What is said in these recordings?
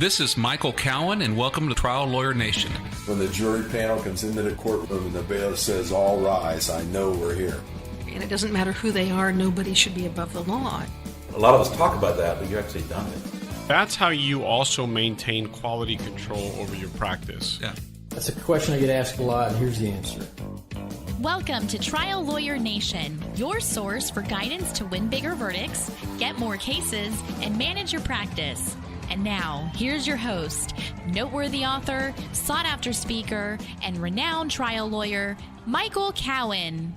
This is Michael Cowan, and welcome to Trial Lawyer Nation. When the jury panel comes into the courtroom and the bailiff says, "All rise," I know we're here. And it doesn't matter who they are, nobody should be above the law. A lot of us talk about that, but you've actually done it. That's how you also maintain quality control over your practice. Yeah. That's a question I get asked a lot, and here's the answer. Welcome to Trial Lawyer Nation, your source for guidance to win bigger verdicts, get more cases, and manage your practice. And now, here's your host, noteworthy author, sought-after speaker, and renowned trial lawyer, Michael Cowan.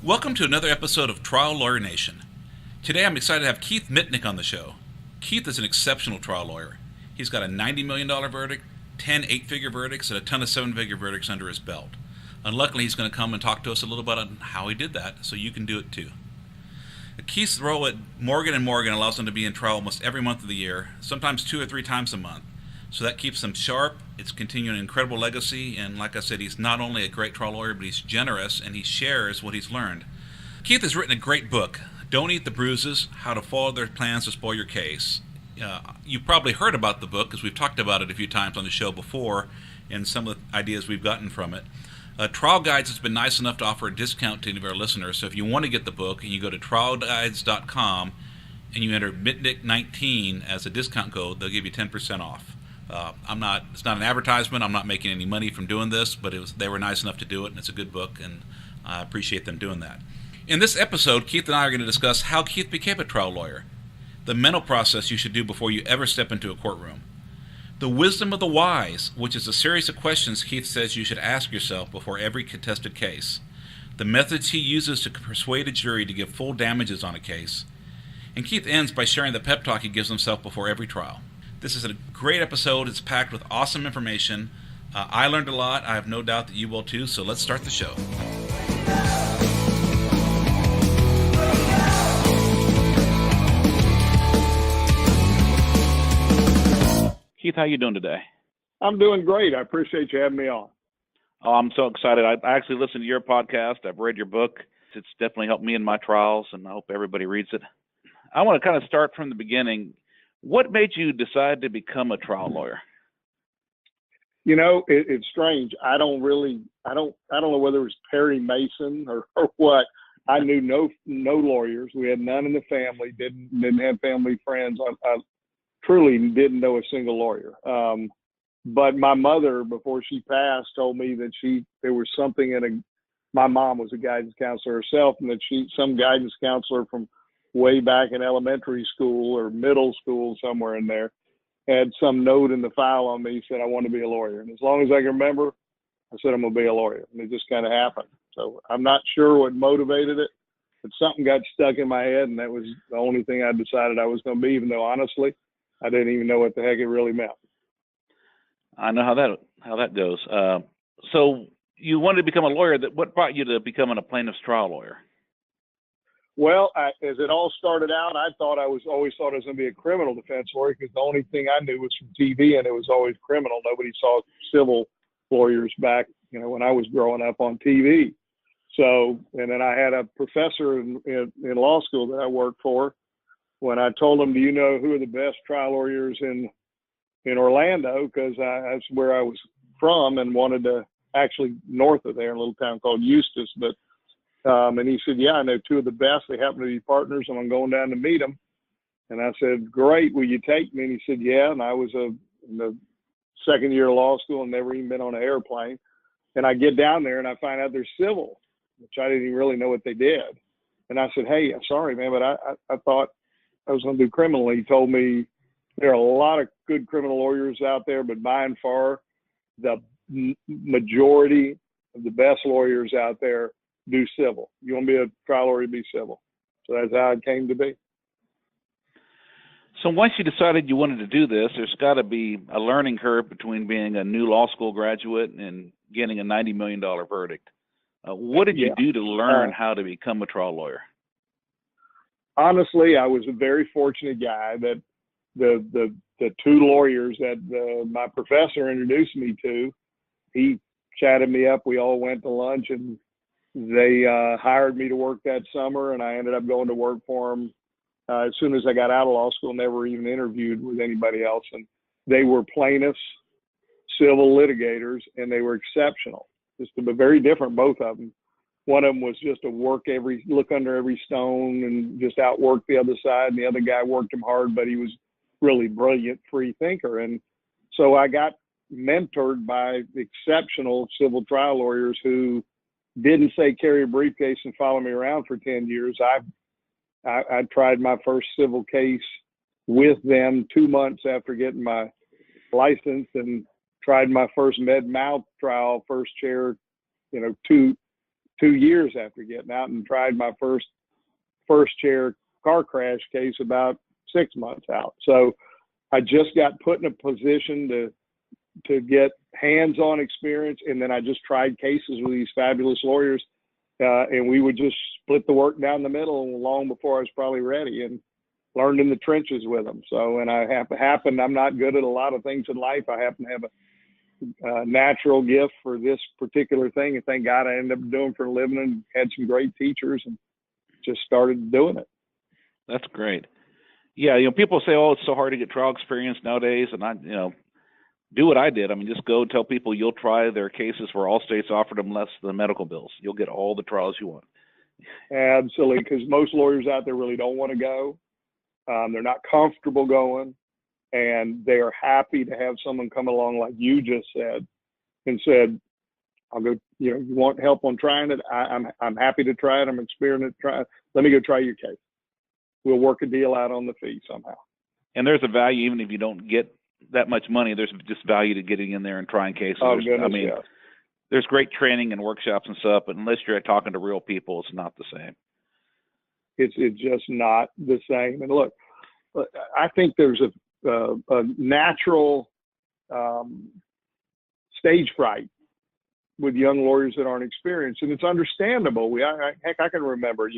Welcome to another episode of Trial Lawyer Nation. Today I'm excited to have Keith Mitnik on the show. Keith is an exceptional trial lawyer. He's got a $90 million verdict, 10 eight-figure verdicts, and a ton of seven-figure verdicts under his belt. Unluckily, he's going to come and talk to us a little bit on how he did that, so you can do it too. Keith's role at Morgan & Morgan allows him to be in trial almost every month of the year, sometimes 2 or 3 times a month. So that keeps him sharp. It's continuing an incredible legacy, and like I said, he's not only a great trial lawyer, but he's generous, and he shares what he's learned. Keith has written a great book, Don't Eat the Bruises, How to Follow Their Plans to Spoil Your Case. You've probably heard about the book, because we've talked about it a few times on the show before, and some of the ideas we've gotten from it. Trial Guides has been nice enough to offer a discount to any of our listeners, so if you want to get the book, and you go to trialguides.com and you enter Mitnik19 as a discount code, they'll give you 10% off. It's not an advertisement. I'm not making any money from doing this, but they were nice enough to do it, and it's a good book, and I appreciate them doing that. In this episode, Keith and I are going to discuss how Keith became a trial lawyer, the mental process you should do before you ever step into a courtroom, the wisdom of the wise, which is a series of questions Keith says you should ask yourself before every contested case, the methods he uses to persuade a jury to give full damages on a case, and Keith ends by sharing the pep talk he gives himself before every trial. This is a great episode. It's packed with awesome information. I learned a lot. I have no doubt that you will too, so let's start the show. Keith, how you doing today? I'm doing great. I appreciate you having me on. Oh, I'm so excited. I actually listened to your podcast. I've read your book. It's definitely helped me in my trials, and I hope everybody reads it. I want to kind of start from the beginning. What made you decide to become a trial lawyer? You know, it's strange. I don't know whether it was Perry Mason or what. I knew no lawyers. We had none in the family. Didn't have family friends. I truly didn't know a single lawyer. But my mother, before she passed, told me that there was something my mom was a guidance counselor herself, and that some guidance counselor from way back in elementary school or middle school, somewhere in there, had some note in the file on me, said I want to be a lawyer. And as long as I can remember, I said I'm going to be a lawyer. And it just kind of happened. So I'm not sure what motivated it, but something got stuck in my head, and that was the only thing I decided I was going to be, even though honestly, I didn't even know what the heck it really meant. I know how that goes. So you wanted to become a lawyer. What brought you to becoming a plaintiff's trial lawyer? Well, as it all started out, I always thought I was going to be a criminal defense lawyer, because the only thing I knew was from TV, and it was always criminal. Nobody saw civil lawyers back, when I was growing up on TV. So, and then I had a professor in law school that I worked for. When I told him, do you know who are the best trial lawyers in Orlando? Because that's where I was from, and wanted to actually north of there, in a little town called Eustis. But and he said, yeah, I know 2 of the best. They happen to be partners, and I'm going down to meet them. And I said, great, will you take me? And he said, yeah. And I was in the second year of law school and never even been on an airplane. And I get down there and I find out they're civil, which I didn't even really know what they did. And I said, hey, sorry, man, but I thought I was going to do criminal. He told me there are a lot of good criminal lawyers out there, but by and far, the majority of the best lawyers out there do civil. You want to be a trial lawyer, be civil. So that's how it came to be. So once you decided you wanted to do this, there's got to be a learning curve between being a new law school graduate and getting a $90 million verdict. What did you do to learn how to become a trial lawyer? Honestly, I was a very fortunate guy that the 2 lawyers that my professor introduced me to, he chatted me up. We all went to lunch, and they hired me to work that summer, and I ended up going to work for them as soon as I got out of law school. Never even interviewed with anybody else, and they were plaintiffs, civil litigators, and they were exceptional. Just very different, both of them. One of them was just a look under every stone and just outwork the other side. And the other guy worked him hard, but he was really brilliant, free thinker. And so I got mentored by exceptional civil trial lawyers who didn't say carry a briefcase and follow me around for 10 years. I tried my first civil case with them 2 months after getting my license, and tried my first med mal trial, first chair, 2 years after getting out, and tried my first chair car crash case about 6 months out. So I just got put in a position to get hands-on experience, and then I just tried cases with these fabulous lawyers, and we would just split the work down the middle long before I was probably ready, and learned in the trenches with them. So, and I'm not good at a lot of things in life. I happen to have a natural gift for this particular thing, and thank God I ended up doing for a living, and had some great teachers, and just started doing it. That's great. Yeah, people say, "Oh, it's so hard to get trial experience nowadays," and I, do what I did. I mean, just go tell people you'll try their cases where all states offered them less than medical bills. You'll get all the trials you want. Absolutely, because most lawyers out there really don't want to go. They're not comfortable going, and they are happy to have someone come along like you just said, and said, "I'll go. You want help on trying it? I'm happy to try it. I'm experienced. Let me go try your case. We'll work a deal out on the fee somehow." And there's a value, even if you don't get that much money, there's just value to getting in there and trying cases. Oh, goodness, yeah. There's great training and workshops and stuff, but unless you're talking to real people, it's not the same. It's just not the same. And look, I think there's a natural stage fright with young lawyers that aren't experienced, and it's understandable. I can remember.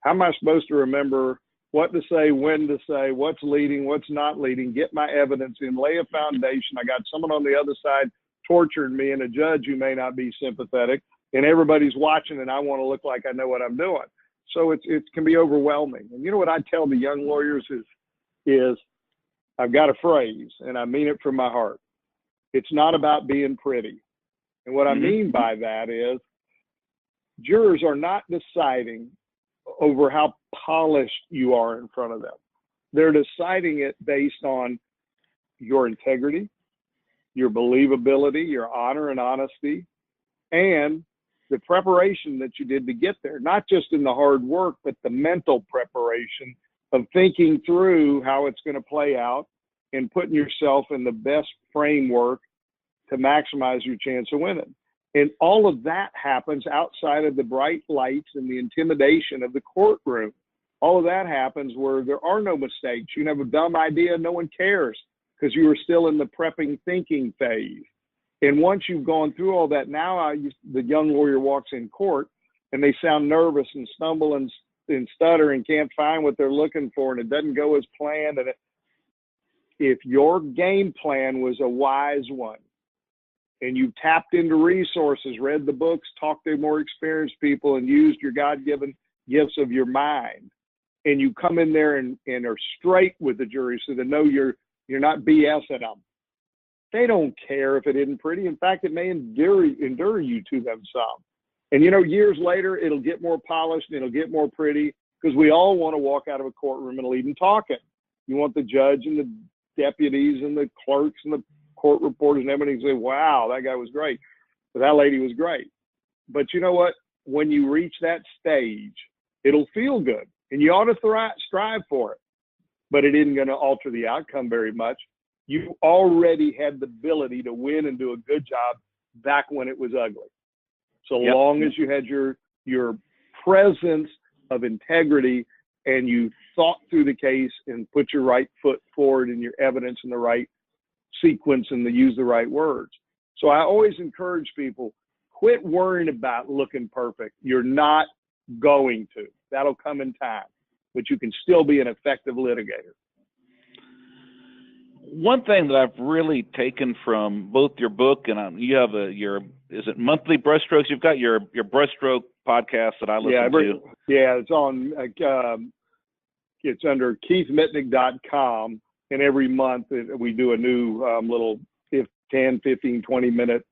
How am I supposed to remember what to say, when to say, what's leading, what's not leading, get my evidence in, lay a foundation. I got someone on the other side torturing me, and a judge who may not be sympathetic, and everybody's watching, and I want to look like I know what I'm doing. So it can be overwhelming. And you know what I tell the young lawyers is I've got a phrase, and I mean it from my heart. It's not about being pretty. And what I mean by that is jurors are not deciding over how polished you are in front of them. They're deciding it based on your integrity, your believability, your honor and honesty, and the preparation that you did to get there, not just in the hard work, but the mental preparation of thinking through how it's going to play out and putting yourself in the best framework to maximize your chance of winning. And all of that happens outside of the bright lights and the intimidation of the courtroom. All of that happens where there are no mistakes. You have a dumb idea, no one cares because you were still in the prepping thinking phase. And once you've gone through all that, now the young lawyer walks in court and they sound nervous and stumble and stutter and can't find what they're looking for, and it doesn't go as planned. And if your game plan was a wise one, and you tapped into resources, read the books, talked to more experienced people, and used your God-given gifts of your mind, and you come in there and are straight with the jury so they know you're not BSing them, they don't care if it isn't pretty. In fact, it may endure you to them some. And, years later, it'll get more polished and it'll get more pretty because we all want to walk out of a courtroom and leave them talking. You want the judge and the deputies and the clerks and the court reporters and everybody say, "Wow, that guy was great. But that lady was great." But you know what? When you reach that stage, it'll feel good. And you ought to strive for it. But it isn't going to alter the outcome very much. You already had the ability to win and do a good job back when it was ugly. So long as you had your presence of integrity and you thought through the case and put your right foot forward in your evidence in the right sequence and use the right words. So I always encourage people, quit worrying about looking perfect. You're not going to. That'll come in time, but you can still be an effective litigator. One thing that I've really taken from both your book and you have is it monthly brushstrokes? You've got your brushstroke podcast that I listen to. Yeah, it's on. It's under keithmitnik.com. and every month we do a new little 10, 15, 20-minute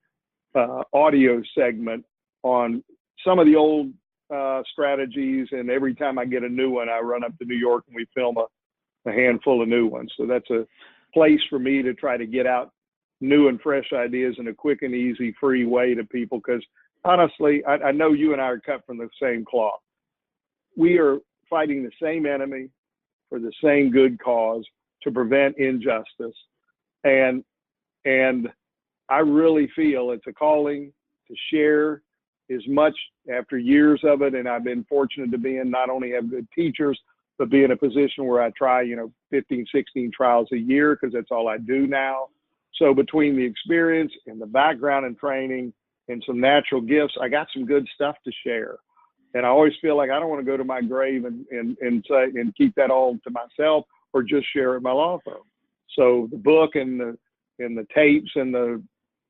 audio segment on some of the old strategies. And every time I get a new one, I run up to New York and we film a handful of new ones. So that's a place for me to try to get out new and fresh ideas in a quick and easy, free way to people. Because honestly, I know you and I are cut from the same cloth. We are fighting the same enemy for the same good cause to prevent injustice. And I really feel it's a calling to share as much after years of it. And I've been fortunate to be in, not only have good teachers, but be in a position where I try, 15, 16 trials a year, because that's all I do now. So between the experience and the background and training and some natural gifts, I got some good stuff to share. And I always feel like I don't want to go to my grave and say, and keep that all to myself or just share it at my law firm. So the book and the tapes and the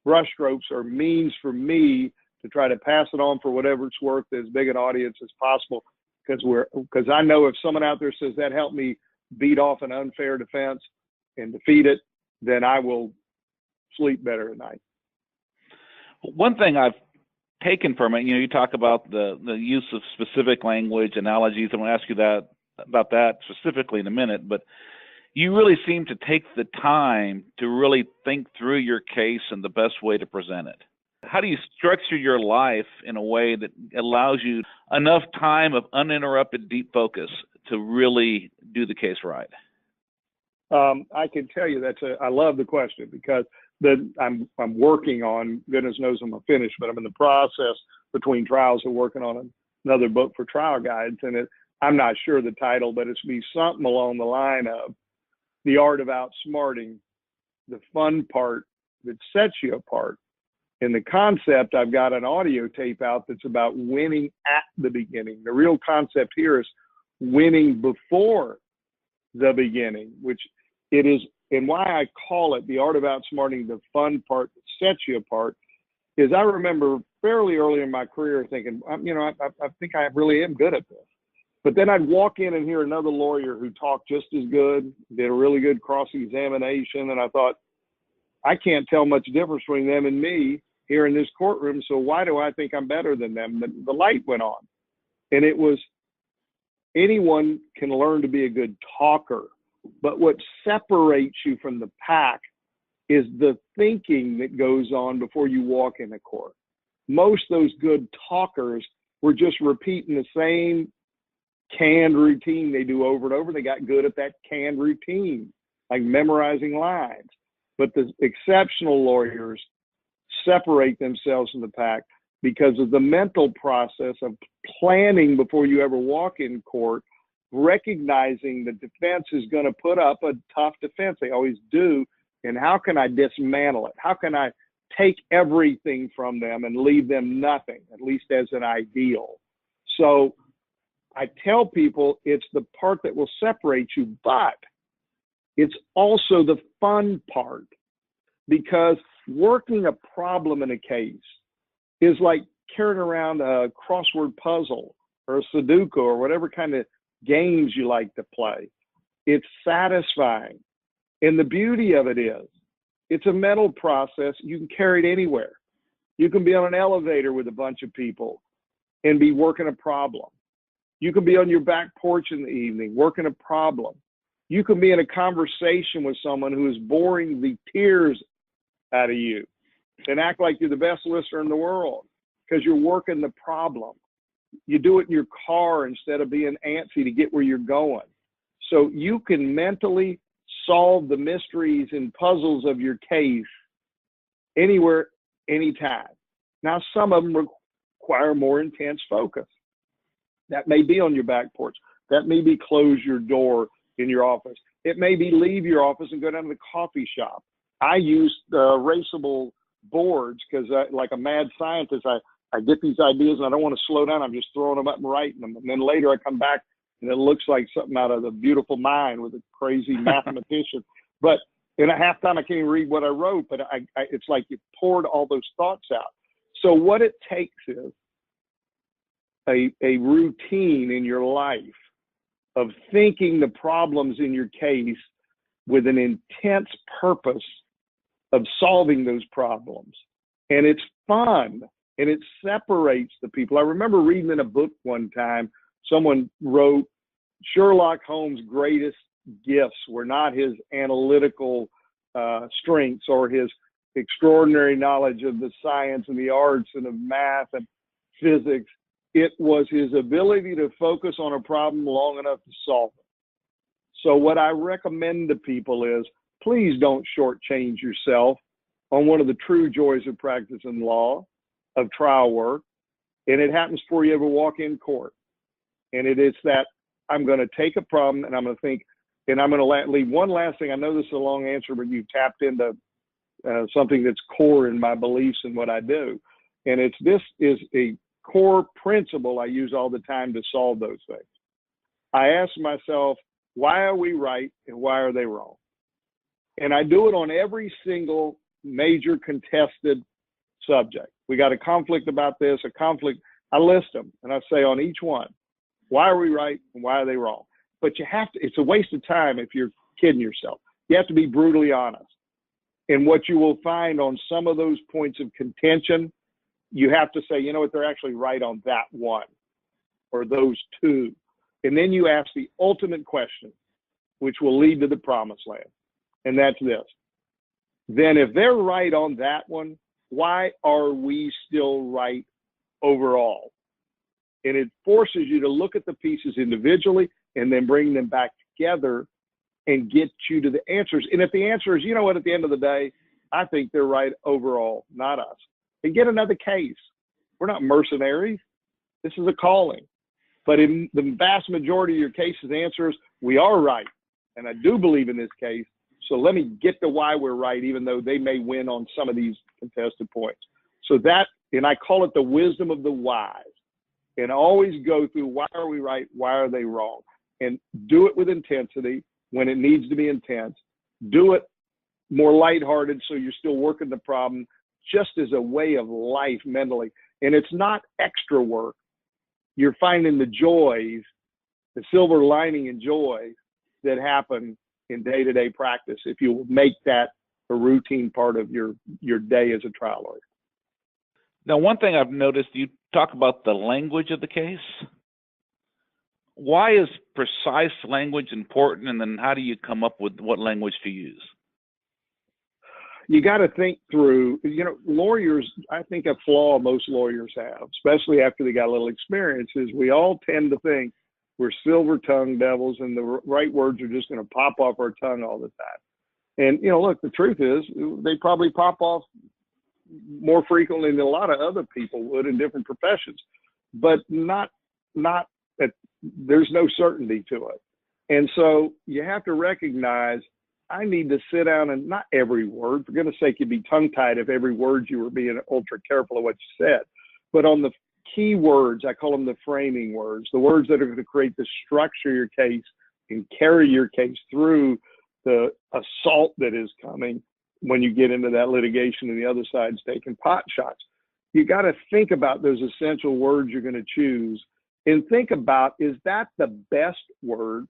brushstrokes are means for me to try to pass it on for whatever it's worth to as big an audience as possible. Because I know if someone out there says that helped me beat off an unfair defense and defeat it, then I will sleep better at night. One thing I've taken from it, you talk about the use of specific language, analogies. I'm going to ask you about that specifically in a minute, but you really seem to take the time to really think through your case and the best way to present it. How do you structure your life in a way that allows you enough time of uninterrupted deep focus to really do the case right? I can tell you I love the question, because I'm working on, goodness knows I'm not finished, but I'm in the process between trials of working on another book for trial guides. And I'm not sure the title, but it's be something along the line of the art of outsmarting the fun part that sets you apart. In the concept, I've got an audio tape out that's about winning at the beginning. The real concept here is winning before the beginning, which it is, and why I call it the art of outsmarting the fun part that sets you apart is I remember fairly early in my career thinking, I think I really am good at this. But then I'd walk in and hear another lawyer who talked just as good, did a really good cross-examination, and I thought, I can't tell much difference between them and me here in this courtroom, so why do I think I'm better than them? The light went on. And it was, anyone can learn to be a good talker, but what separates you from the pack is the thinking that goes on before you walk in the court. Most of those good talkers were just repeating the same canned routine they do over and over. They got good at that canned routine, like memorizing lines. But the exceptional lawyers separate themselves from the pack because of the mental process of planning before you ever walk in court, recognizing the defense is going to put up a tough defense. They always do. And how can I dismantle it? How can I take everything from them and leave them nothing, at least as an ideal? So I tell people it's the part that will separate you, but it's also the fun part, because working a problem in a case is like carrying around a crossword puzzle or a Sudoku or whatever kind of games you like to play. It's satisfying. And the beauty of it is, it's a mental process. You can carry it anywhere. You can be on an elevator with a bunch of people and be working a problem. You can be on your back porch in the evening working a problem. You can be in a conversation with someone who is boring the tears out of you and act like you're the best listener in the world because you're working the problem. You do it in your car instead of being antsy to get where you're going. So you can mentally solve the mysteries and puzzles of your case anywhere, anytime. Now, some of them require more intense focus. That may be on your back porch. That may be close your door in your office. It may be leave your office and go down to the coffee shop. I use erasable boards because, like a mad scientist, I get these ideas and I don't want to slow down. I'm just throwing them up and writing them. And then later I come back and it looks like something out of The Beautiful Mind with a crazy mathematician. But in a half time, I can't even read what I wrote, but it's like you poured all those thoughts out. So what it takes is a routine in your life of thinking the problems in your case with an intense purpose of solving those problems. And it's fun, and it separates the people. I remember reading in a book one time, someone wrote Sherlock Holmes' greatest gifts were not his analytical strengths or his extraordinary knowledge of the science and the arts and of math and physics. It was his ability to focus on a problem long enough to solve it. So what I recommend to people is, please don't shortchange yourself on one of the true joys of practicing law, of trial work. And it happens before you ever walk in court. And it's that I'm going to take a problem and I'm going to think, and I'm going to leave one last thing. I know this is a long answer, but you've tapped into something that's core in my beliefs and what I do. And this is a core principle I use all the time to solve those things. I ask myself, why are we right and why are they wrong? And I do it on every single major contested subject. We got a conflict about this, a conflict. I list them and I say on each one, why are we right and why are they wrong? But you have to, it's a waste of time if you're kidding yourself. You have to be brutally honest. And what you will find on some of those points of contention, you have to say, you know what, they're actually right on that one or those two. And then you ask the ultimate question, which will lead to the promised land. And that's this. Then if they're right on that one, why are we still right overall? And it forces you to look at the pieces individually and then bring them back together and get you to the answers. And if the answer is, you know what, at the end of the day, I think they're right overall, not us. And get another case. We're not mercenaries. This is a calling. But in the vast majority of your cases, answers, we are right. And I do believe in this case. So let me get to why we're right, even though they may win on some of these contested points. So that, and I call it the wisdom of the wise. And always go through, why are we right? Why are they wrong? And do it with intensity when it needs to be intense. Do it more lighthearted so you're still working the problem just as a way of life mentally. And it's not extra work. You're finding the joys, the silver lining and joy that happen in day-to-day practice if you make that a routine part of your day as a trial lawyer. Now, one thing I've noticed, you talk about the language of the case. Why is precise language important, and then how do you come up with what language to use? You got to think through, lawyers, I think a flaw most lawyers have, especially after they got a little experience, is we all tend to think we're silver-tongued devils and the right words are just going to pop off our tongue all the time. And, look, the truth is they probably pop off more frequently than a lot of other people would in different professions, but not that there's no certainty to it. And so you have to recognize I need to sit down and not every word, for goodness sake, you'd be tongue-tied if every word you were being ultra careful of what you said, but on the key words, I call them the framing words, the words that are going to create the structure of your case and carry your case through the assault that is coming when you get into that litigation and the other side's taking pot shots. You got to think about those essential words you're going to choose and think about, is that the best word?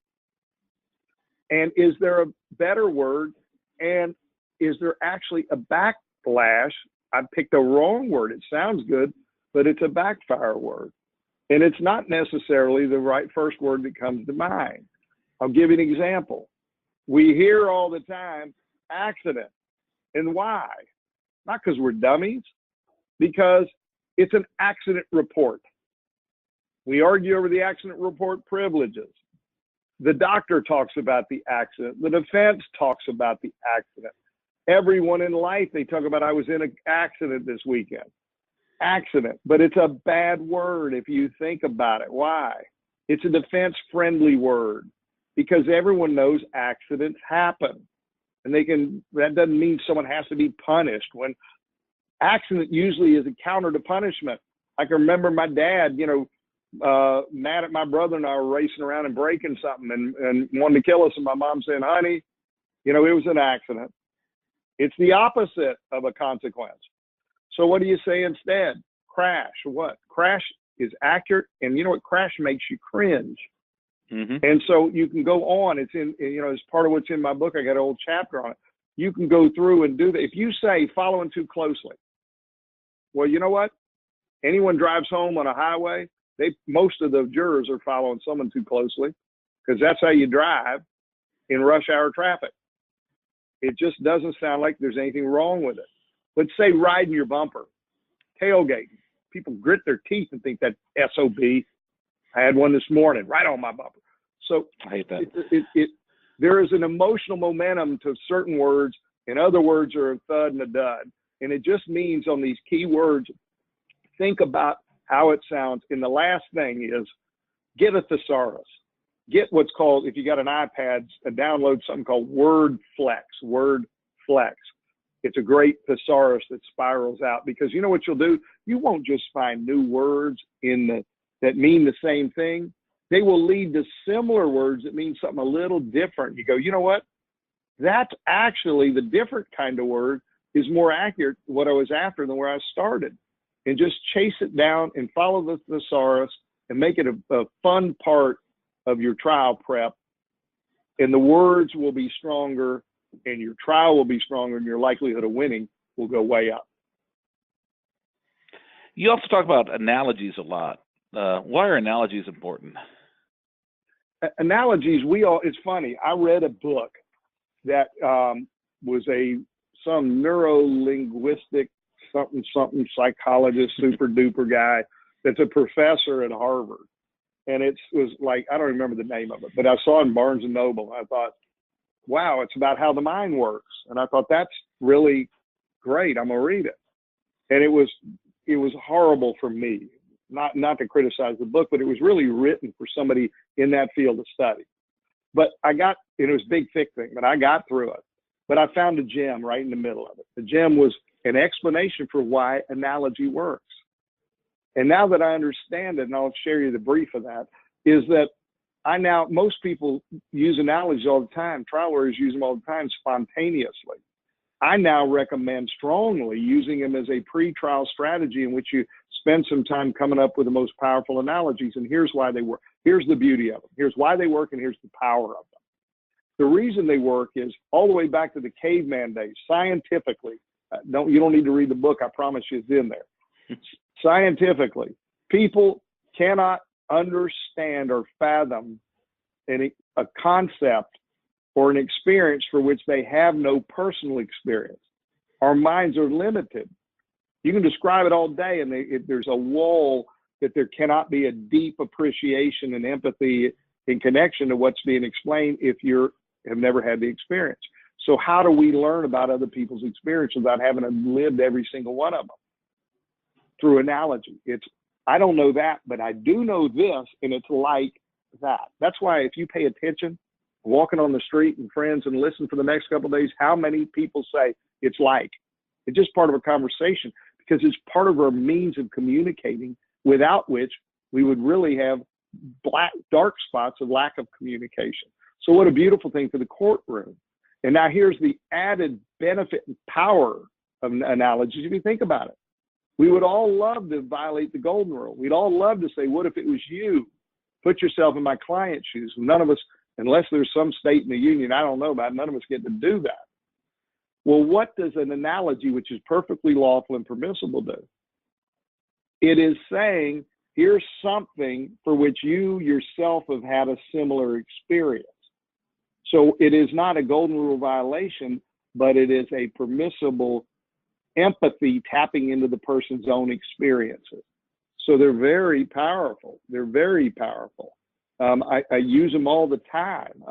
And is there a better word? And is there actually a backlash? I picked a wrong word. It sounds good, but it's a backfire word. And it's not necessarily the right first word that comes to mind. I'll give you an example. We hear all the time, accident. And why? Not because we're dummies, because it's an accident report. We argue over the accident report privileges. The doctor talks about the accident. The defense talks about the accident. Everyone in life, they talk about, I was in an accident this weekend. Accident, but it's a bad word if you think about it. Why? It's a defense-friendly word because everyone knows accidents happen. And that doesn't mean someone has to be punished. When accident usually is a counter to punishment. I can remember my dad, mad at my brother and I were racing around and breaking something and wanted to kill us. And my mom saying, honey, it was an accident. It's the opposite of a consequence. So what do you say instead? Crash. What? Crash is accurate. And you know what? Crash makes you cringe. Mm-hmm. And so you can go on. It's in, it's part of what's in my book. I got an old chapter on it. You can go through and do that. If you say following too closely, well, you know what? Anyone drives home on a highway, most of the jurors are following someone too closely, because that's how you drive in rush hour traffic. It just doesn't sound like there's anything wrong with it. But say riding your bumper, tailgating. People grit their teeth and think that SOB. I had one this morning right on my bumper. So I hate that. There is an emotional momentum to certain words, and other words are a thud and a dud. And it just means on these key words, think about how it sounds. And the last thing is get a thesaurus. Get what's called, if you got an iPad, download something called Word Flex. It's a great thesaurus that spirals out, because you know what you'll do? You won't just find new words that mean the same thing. They will lead to similar words that mean something a little different. You go, you know what? That's actually the different kind of word is more accurate what I was after than where I started. And just chase it down and follow the thesaurus and make it a fun part of your trial prep. And the words will be stronger, and your trial will be stronger, and your likelihood of winning will go way up. You also talk about analogies a lot. Why are analogies important? Analogies, it's funny. I read a book that was some neuro-linguistic something psychologist, super duper guy that's a professor at Harvard. And it was like, I don't remember the name of it, but I saw it in Barnes and Noble. I thought, wow, it's about how the mind works. And I thought, that's really great. I'm going to read it. And it was horrible for me, not to criticize the book, but it was really written for somebody in that field of study. But it was a big, thick thing, but I got through it. But I found a gem right in the middle of it. The gem was an explanation for why analogy works. And now that I understand it, and I'll share you the brief of that, is that most people use analogies all the time. Trial lawyers use them all the time spontaneously. I now recommend strongly using them as a pre-trial strategy in which you spend some time coming up with the most powerful analogies. And here's why they work. Here's the beauty of them. Here's why they work, and here's the power of them. The reason they work is all the way back to the caveman days, scientifically. You don't need to read the book. I promise you it's in there. Scientifically, people cannot understand or fathom a concept or an experience for which they have no personal experience. Our minds are limited. You can describe it all day, and there's a wall that there cannot be a deep appreciation and empathy in connection to what's being explained if you have never had the experience. So how do we learn about other people's experience without having lived every single one of them? Through analogy. I don't know that, but I do know this, and it's like that. That's why if you pay attention, walking on the street and friends, and listen for the next couple of days, how many people say it's like. It's just part of a conversation, because it's part of our means of communicating, without which we would really have dark spots of lack of communication. So what a beautiful thing for the courtroom. And now here's the added benefit and power of analogies if you think about it. We would all love to violate the golden rule. We'd all love to say, what if it was you? Put yourself in my client's shoes. None of us, unless there's some state in the union I don't know about, none of us get to do that. Well, what does an analogy, which is perfectly lawful and permissible, do? It is saying, here's something for which you yourself have had a similar experience. So it is not a golden rule violation, but it is a permissible empathy tapping into the person's own experiences. So they're very powerful. They're very powerful. I use them all the time.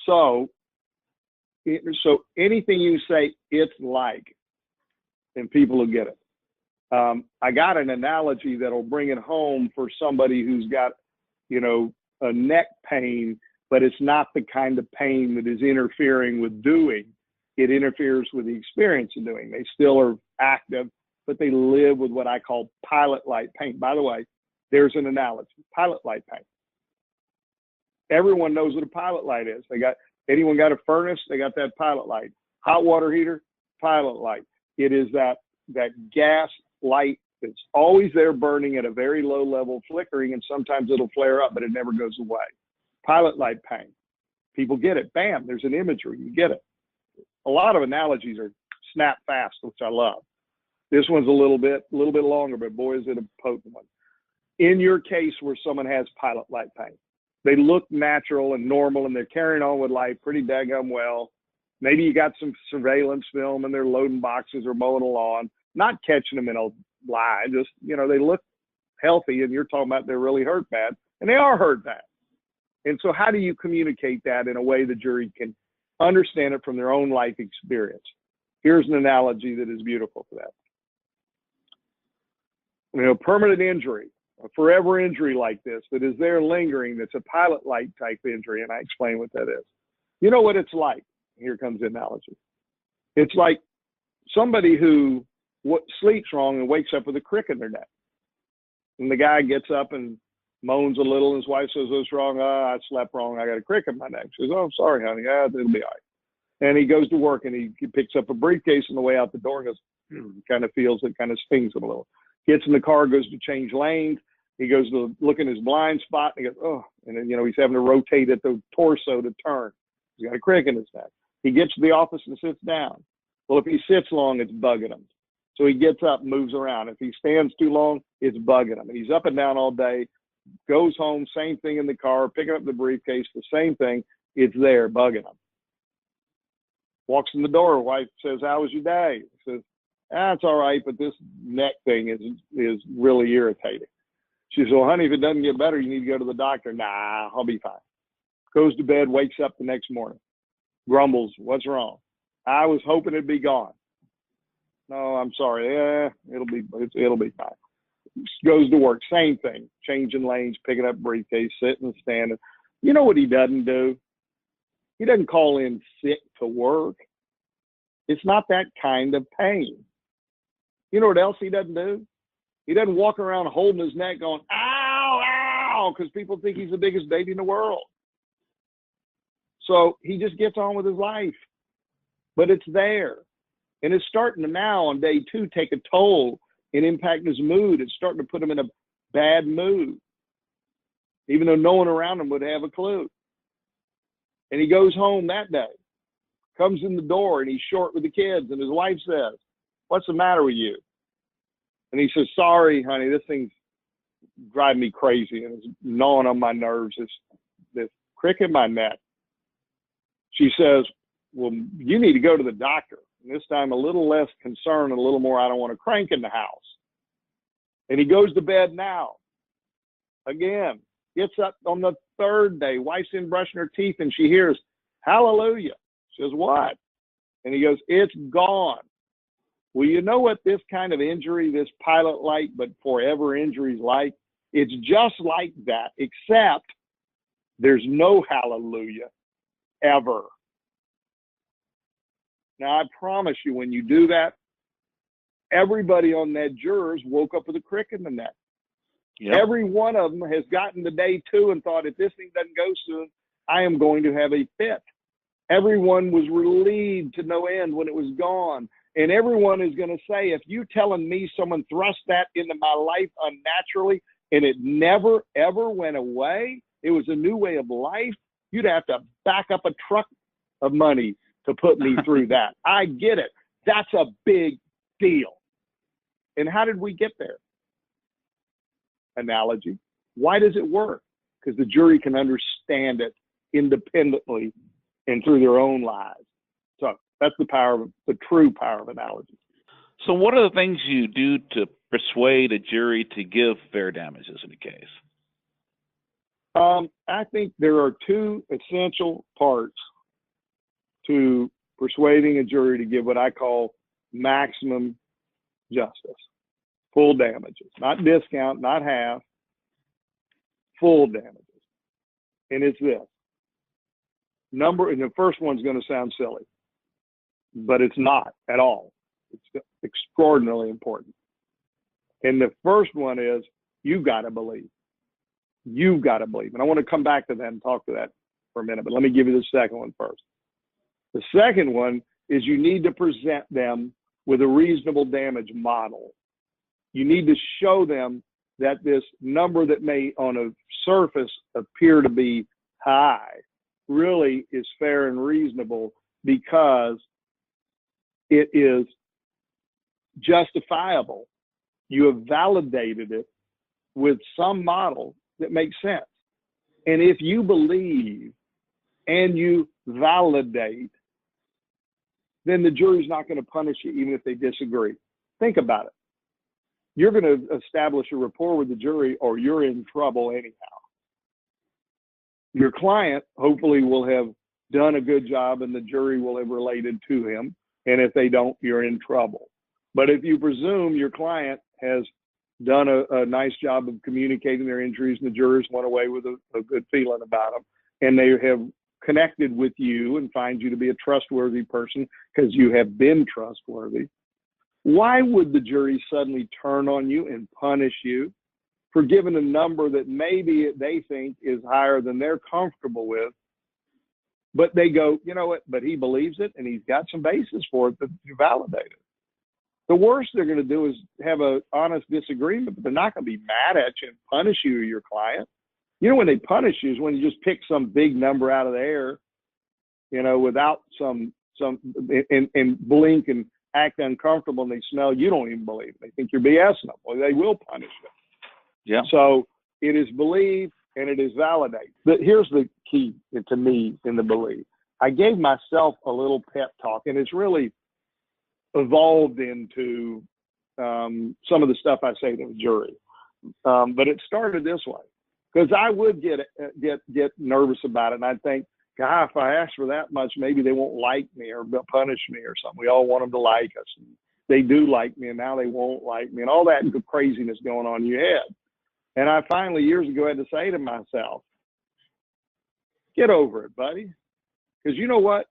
So anything you say, it's like, and people will get it. I got an analogy that'll bring it home for somebody who's got, a neck pain, but it's not the kind of pain that is interfering with doing. It interferes with the experience of doing. They still are active, but they live with what I call pilot light pain. By the way, there's an analogy, pilot light pain. Everyone knows what a pilot light is. Anyone got a furnace? They got that pilot light. Hot water heater, pilot light. It is that gas light It's always there burning at a very low level, flickering, and sometimes it'll flare up, but it never goes away. Pilot light pain. People get it. Bam, there's an imagery. You get it. A lot of analogies are snap fast, which I love. This one's a little bit longer, but boy, is it a potent one. In your case where someone has pilot light pain, they look natural and normal and they're carrying on with life pretty daggum well. Maybe you got some surveillance film and they're loading boxes or mowing a lawn, not catching them in a lie. Just, they look healthy and you're talking about they're really hurt bad, and they are hurt bad. And so how do you communicate that in a way the jury can understand it from their own life experience? Here's an analogy that is beautiful for that. Permanent injury, a forever injury like this that is there lingering, that's a pilot light type injury, and I explain what that is. You know what it's like? Here comes the analogy. It's like somebody who sleeps wrong and wakes up with a crick in their neck. And the guy gets up and moans a little, and his wife says, "What's wrong?" "I slept wrong. I got a crick in my neck." She says, "Oh, I'm sorry, honey. It'll be all right." And he goes to work, and he picks up a briefcase on the way out the door and goes, kind of feels it, kind of stings him a little. Gets in the car, goes to change lanes. He goes to look in his blind spot, and he goes, "Oh," and then, he's having to rotate at the torso to turn. He's got a crick in his neck. He gets to the office and sits down. Well, if he sits long, it's bugging him. So he gets up, moves around. If he stands too long, it's bugging him. And he's up and down all day, goes home, same thing in the car, picking up the briefcase, the same thing. It's there, bugging him. Walks in the door. Wife says, "How was your day?" He says, "It's all right, but this neck thing is really irritating." She says, "Well, honey, if it doesn't get better, you need to go to the doctor." "Nah, I'll be fine." Goes to bed, wakes up the next morning. Grumbles, "What's wrong?" "I was hoping it'd be gone." "No, I'm sorry. It'll be fine." Goes to work, same thing, changing lanes, picking up briefcase, sitting, standing. You know what he doesn't do? He doesn't call in sick to work. It's not that kind of pain. You know what else he doesn't do? He doesn't walk around holding his neck going, "Ow, ow," because people think he's the biggest baby in the world. So he just gets on with his life. But it's there. And it's starting to now on day 2 take a toll and impact his mood. It's starting to put him in a bad mood, even though no one around him would have a clue. And he goes home that day, comes in the door, and he's short with the kids. And his wife says, "What's the matter with you?" And he says, "Sorry, honey, this thing's driving me crazy and it's gnawing on my nerves. This crick in my neck." She says, "Well, you need to go to the doctor." And this time a little less concern and a little more, "I don't want a crank in the house." And he goes to bed now. Again, gets up on the 3rd day, wife's in brushing her teeth, and she hears, "Hallelujah." She says, "What?" And he goes, "It's gone." Well, you know what this kind of injury, this pilot light, but forever injury is like? It's just like that, except there's no hallelujah ever. Now, I promise you, when you do that, everybody on that jurors woke up with a crick in the neck. Yep. Every one of them has gotten to day 2 and thought, if this thing doesn't go soon, I am going to have a fit. Everyone was relieved to no end when it was gone. And everyone is going to say, if you telling me someone thrust that into my life unnaturally and it never, ever went away, it was a new way of life, you'd have to back up a truck of money to put me through that. I get it. That's a big deal. And how did we get there? Analogy. Why does it work? Because the jury can understand it independently and through their own lives. So that's the true power of analogy. So what are the things you do to persuade a jury to give fair damages in a case? I think there are 2 essential parts to persuading a jury to give what I call maximum justice, full damages, not discount, not half, full damages. And it's this. And the first one's going to sound silly, but it's not at all. It's extraordinarily important. And the first one is, you've got to believe. You've got to believe. And I want to come back to that and talk to that for a minute, but let me give you the second one first. The second one is you need to present them with a reasonable damage model. You need to show them that this number that may on a surface appear to be high really is fair and reasonable because it is justifiable. You have validated it with some model that makes sense. And if you believe and you validate, then the jury's not going to punish you even if they disagree. Think about it. You're going to establish a rapport with the jury or you're in trouble anyhow. Your client hopefully will have done a good job and the jury will have related to him. And if they don't, you're in trouble. But if you presume your client has done a nice job of communicating their injuries and the jurors went away with a good feeling about them, and they have connected with you and find you to be a trustworthy person because you have been trustworthy, why would the jury suddenly turn on you and punish you for giving a number that maybe they think is higher than they're comfortable with? But they go, you know what, but he believes it and he's got some basis for it to validate it. The worst they're going to do is have an honest disagreement, but they're not going to be mad at you and punish you or your client. You know, when they punish you is when you just pick some big number out of the air, you know, without some and blink and act uncomfortable and they smell, you don't even believe it. They think you're BSing them. Well, they will punish you. Yeah. So it is believe and it is validate. But here's the key to me in the belief. I gave myself a little pep talk, and it's really evolved into some of the stuff I say to the jury. But it started this way, because I would get nervous about it, and I'd think, God, if I ask for that much, maybe they won't like me or they'll punish me or something. We all want them to like us. And they do like me, and now they won't like me, and all that craziness going on in your head. And I finally, years ago, had to say to myself, get over it, buddy. Because you know what?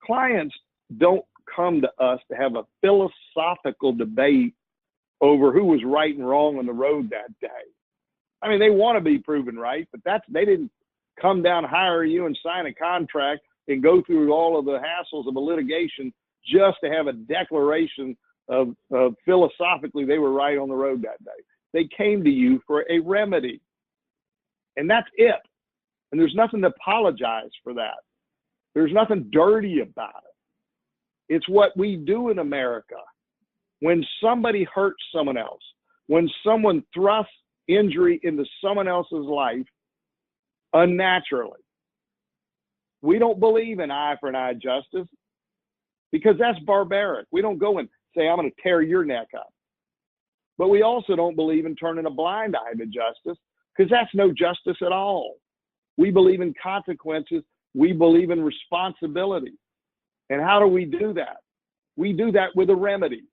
Clients don't come to us to have a philosophical debate over who was right and wrong on the road that day. I mean, they want to be proven right, but they didn't come down, hire you and sign a contract and go through all of the hassles of a litigation just to have a declaration of philosophically they were right on the road that day. They came to you for a remedy, and that's it. And there's nothing to apologize for that. There's nothing dirty about it. It's what we do in America. When somebody hurts someone else, when someone thrusts injury into someone else's life unnaturally, we don't believe in eye for an eye justice because that's barbaric. We don't go and say, I'm going to tear your neck up. But we also don't believe in turning a blind eye to justice because that's no justice at all. We believe in consequences. We believe in responsibility. And how do we do that? We do that with a remedy.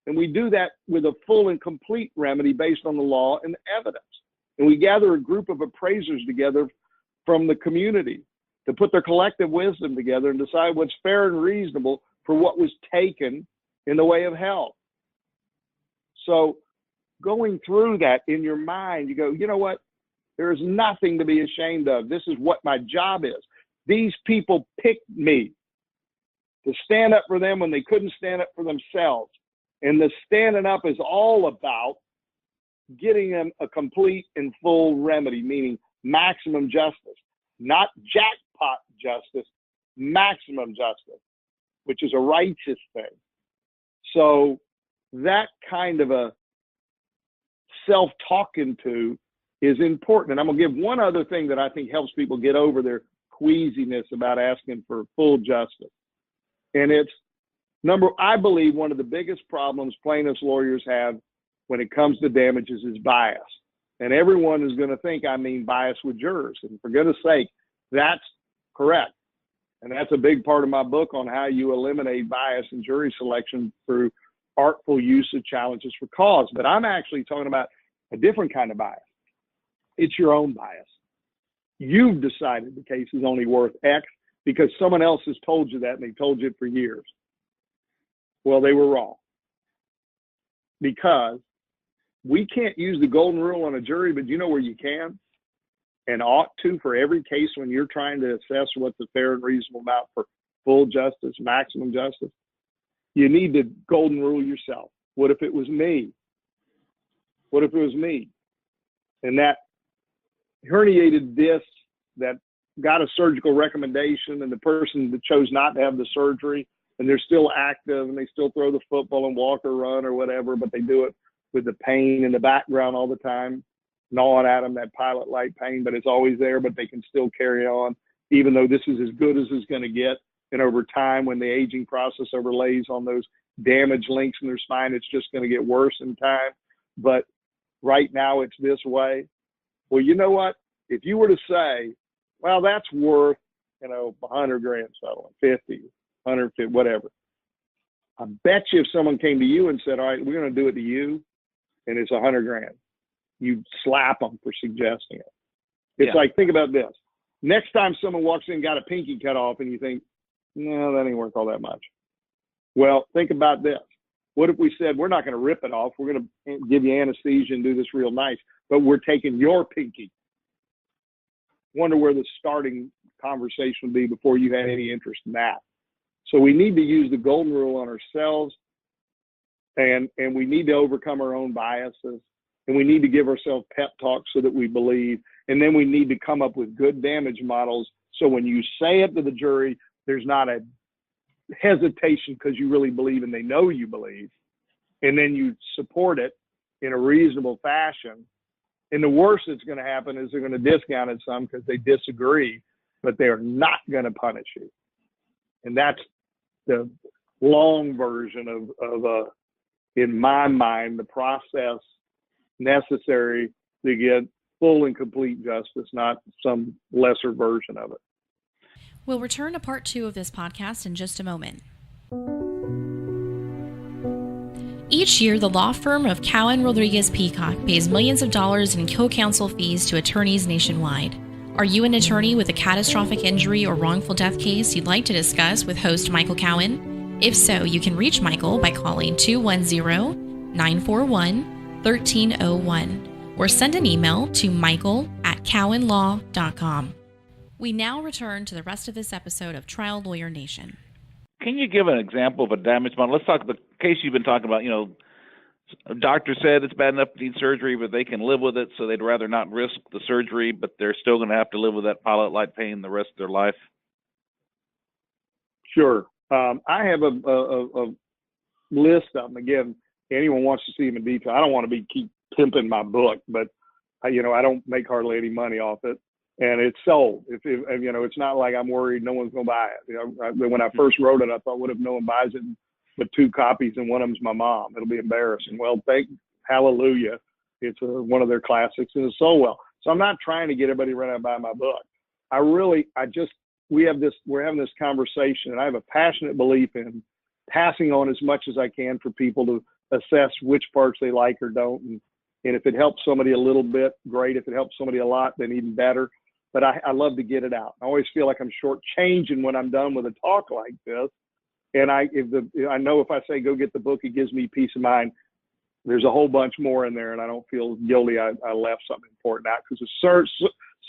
And we do that with a full and complete remedy based on the law and evidence. And we gather a group of appraisers together from the community to put their collective wisdom together and decide what's fair and reasonable for what was taken in the way of help. So going through that in your mind, you go, you know what? There is nothing to be ashamed of. This is what my job is. These people picked me to stand up for them when they couldn't stand up for themselves. And the standing up is all about getting them a complete and full remedy, meaning maximum justice, not jackpot justice, maximum justice, which is a righteous thing. So that kind of a self-talking to is important. And I'm going to give one other thing that I think helps people get over their queasiness about asking for full justice. And it's I believe one of the biggest problems plaintiffs' lawyers have when it comes to damages is bias. And everyone is going to think I mean bias with jurors. And for goodness sake, that's correct. And that's a big part of my book on how you eliminate bias in jury selection through artful use of challenges for cause. But I'm actually talking about a different kind of bias. It's your own bias. You've decided the case is only worth X because someone else has told you that and they told you it for years. Well, they were wrong. Because we can't use the golden rule on a jury, but you know where you can and ought to for every case when you're trying to assess what's a fair and reasonable amount for full justice, maximum justice. You need the golden rule yourself. What if it was me? What if it was me? And that herniated disc that got a surgical recommendation, and the person that chose not to have the surgery, and they're still active and they still throw the football and walk or run or whatever, but they do it with the pain in the background all the time, gnawing at them, that pilot light pain, but it's always there, but they can still carry on, even though this is as good as it's going to get. And over time, when the aging process overlays on those damaged links in their spine, it's just going to get worse in time. But right now it's this way. Well, you know what? If you were to say, well, that's worth, $100,000 settlement, 50, 150, whatever. I bet you if someone came to you and said, all right, we're going to do it to you, and it's $100,000, you'd slap them for suggesting it. It's like, think about this. Next time someone walks in and got a pinky cut off and you think, no, that ain't worth all that much. Well, think about this. What if we said, we're not going to rip it off. We're going to give you anesthesia and do this real nice, but we're taking your pinky. Wonder where the starting conversation would be before you had any interest in that. So we need to use the golden rule on ourselves, and we need to overcome our own biases, and we need to give ourselves pep talks so that we believe, and then we need to come up with good damage models so when you say it to the jury, there's not a hesitation because you really believe and they know you believe, and then you support it in a reasonable fashion. And the worst that's going to happen is they're going to discount it some because they disagree, but they are not going to punish you. And that's the long version of in my mind, the process necessary to get full and complete justice, not some lesser version of it. We'll return to part 2 of this podcast in just a moment. Each year, the law firm of Cowan Rodriguez Peacock pays millions of dollars in co-counsel fees to attorneys nationwide. Are you an attorney with a catastrophic injury or wrongful death case you'd like to discuss with host Michael Cowan? If so, you can reach Michael by calling 210-941-1301 or send an email to michael@cowanlaw.com. We now return to the rest of this episode of Trial Lawyer Nation. Can you give an example of a damage model? Let's talk the case you've been talking about. A doctor said it's bad enough to need surgery, but they can live with it, so they'd rather not risk the surgery, but they're still going to have to live with that pilot light pain the rest of their life. Sure. I have a list of them. Again, anyone wants to see them in detail. I don't want to keep pimping my book, but I don't make hardly any money off it. And it's sold. It's not like I'm worried no one's going to buy it. When I first wrote it, I thought, what if no one buys it but 2 copies and one of them's my mom? It'll be embarrassing. Well, hallelujah. It's one of their classics and it's sold well. So I'm not trying to get everybody to run out and buy my book. we're having this conversation, and I have a passionate belief in passing on as much as I can for people to assess which parts they like or don't. And if it helps somebody a little bit, great. If it helps somebody a lot, then even better. But I love to get it out. I always feel like I'm shortchanging when I'm done with a talk like this. And I know if I say go get the book, it gives me peace of mind. There's a whole bunch more in there, and I don't feel guilty I left something important out. Because as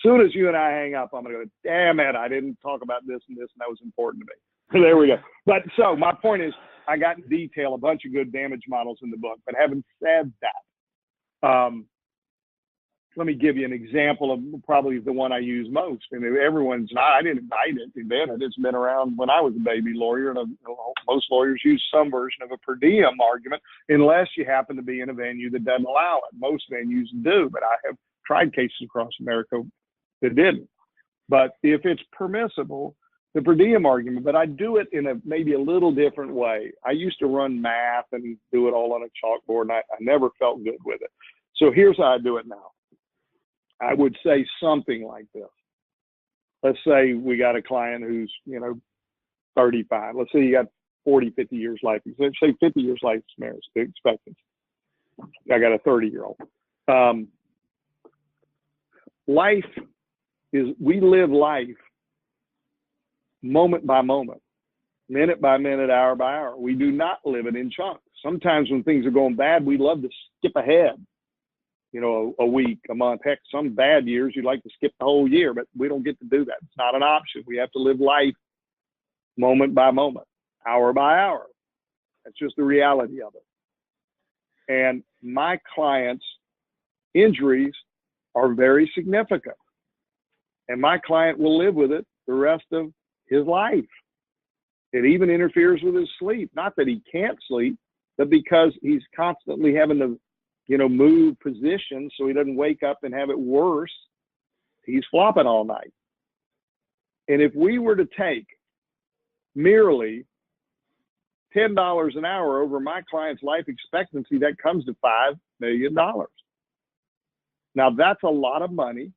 soon as you and I hang up, I'm going to go, damn it, I didn't talk about this and this, and that was important to me. There we go. But so my point is, I got in detail a bunch of good damage models in the book. But having said that, let me give you an example of probably the one I use most. And I didn't invent it. It's been around when I was a baby lawyer, and most lawyers use some version of a per diem argument, unless you happen to be in a venue that doesn't allow it. Most venues do, but I have tried cases across America that didn't. But if it's permissible, the per diem argument, but I do it in maybe a little different way. I used to run math and do it all on a chalkboard, and I never felt good with it. So here's how I do it now. I would say something like this. Let's say we got a client who's, 35. Let's say you got 40, 50 years life. Let's say 50 years life expectancy. I got a 30-year-old. We live life moment by moment, minute by minute, hour by hour. We do not live it in chunks. Sometimes when things are going bad, we love to skip ahead. A week, a month, heck, some bad years, you'd like to skip the whole year, but we don't get to do that. It's not an option. We have to live life moment by moment, hour by hour. That's just the reality of it. And my client's injuries are very significant. And my client will live with it the rest of his life. It even interferes with his sleep. Not that he can't sleep, but because he's constantly having to, move positions so he doesn't wake up and have it worse, he's flopping all night. And if we were to take merely $10 an hour over my client's life expectancy, that comes to $5 million. Now, that's a lot of money,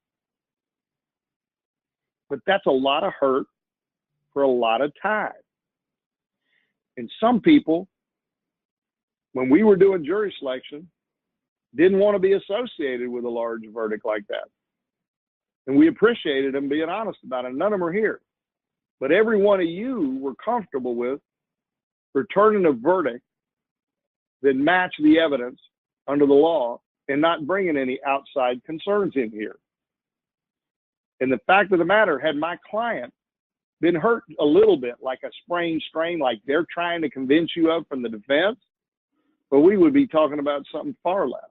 but that's a lot of hurt for a lot of time. And some people, when we were doing jury selection, didn't want to be associated with a large verdict like that. And we appreciated them being honest about it. None of them are here. But every one of you were comfortable with returning a verdict that matched the evidence under the law and not bringing any outside concerns in here. And the fact of the matter, had my client been hurt a little bit, like a sprained strain, like they're trying to convince you of from the defense, but we would be talking about something far less.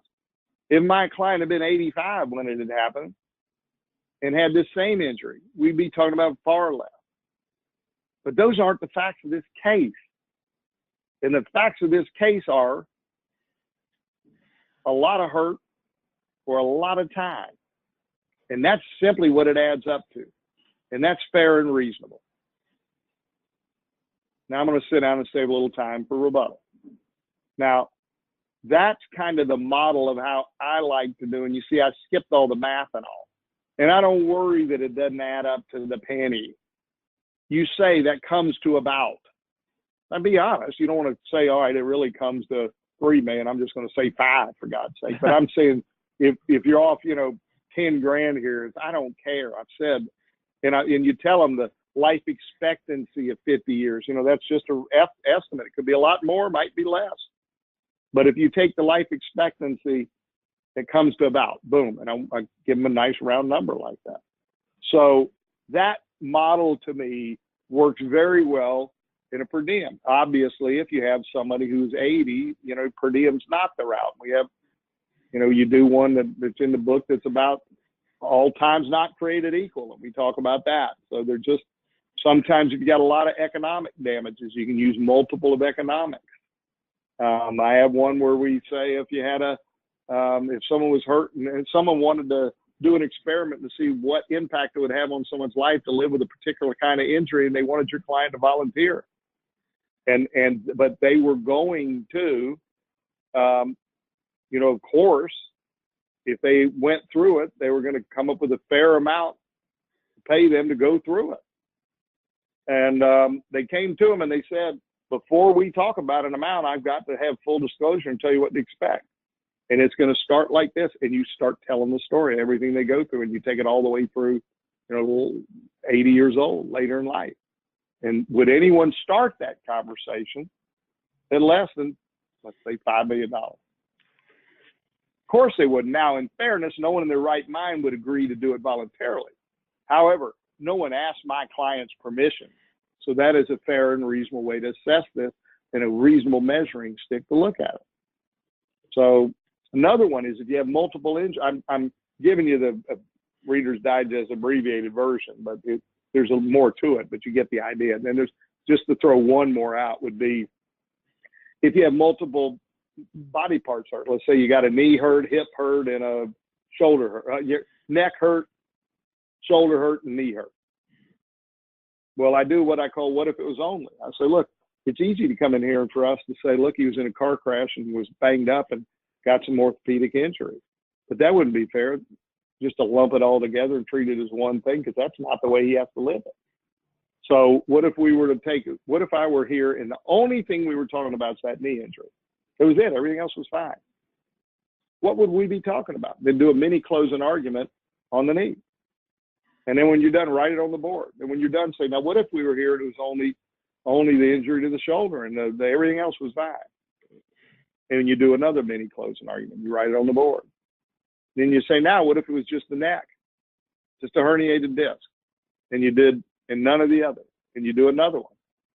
If my client had been 85 when it had happened and had this same injury, we'd be talking about far less. But those aren't the facts of this case. And the facts of this case are a lot of hurt for a lot of time. And that's simply what it adds up to. And that's fair and reasonable. Now I'm going to sit down and save a little time for rebuttal. Now, that's kind of the model of how I like to do. And you see, I skipped all the math and all. And I don't worry that it doesn't add up to the penny. You say that comes to about. Now, be honest. You don't want to say, all right, it really comes to $3 million. I'm just going to say 5 for God's sake. But I'm saying if you're off, 10 grand here, I don't care. I've said, and you tell them the life expectancy of 50 years, that's just an estimate. It could be a lot more, might be less. But if you take the life expectancy, it comes to about, boom, and I give them a nice round number like that. So that model to me works very well in a per diem. Obviously, if you have somebody who's 80, per diem's not the route. We have, you do one that's in the book that's about all times not created equal, and we talk about that. So they're just, sometimes if you got a lot of economic damages, you can use multiple of economics. I have one where we say if you had if someone was hurt and someone wanted to do an experiment to see what impact it would have on someone's life to live with a particular kind of injury, and they wanted your client to volunteer. But they were going to, of course, if they went through it, they were going to come up with a fair amount to pay them to go through it. And they came to him and they said, before we talk about an amount, I've got to have full disclosure and tell you what to expect. And it's going to start like this. And you start telling the story, everything they go through, and you take it all the way through, 80 years old, later in life. And would anyone start that conversation at less than, let's say, $5 million? Of course they wouldn't. Now, in fairness, no one in their right mind would agree to do it voluntarily. However, no one asked my client's permission. So that is a fair and reasonable way to assess this and a reasonable measuring stick to look at it. So another one is if you have multiple injuries, I'm giving you the Reader's Digest abbreviated version, but there's more to it, but you get the idea. And then there's, just to throw one more out, would be if you have multiple body parts hurt. Let's say you got a knee hurt, hip hurt, and a shoulder hurt. Your neck hurt, shoulder hurt, and knee hurt. Well, I do what I call what if it was only. I say, look, it's easy to come in here and for us to say, look, he was in a car crash and was banged up and got some orthopedic injury. But that wouldn't be fair, just to lump it all together and treat it as one thing, because that's not the way he has to live it. So what if we were to take it? What if I were here and the only thing we were talking about is that knee injury? It was it. Everything else was fine. What would we be talking about? Then do a mini closing argument on the knee. And then when you're done, write it on the board. And when you're done, say, now, what if we were here and it was only the injury to the shoulder and everything else was fine? And you do another mini closing argument. You write it on the board. Then you say, now, what if it was just the neck, just a herniated disc? And you did, and none of the other. And you do another one.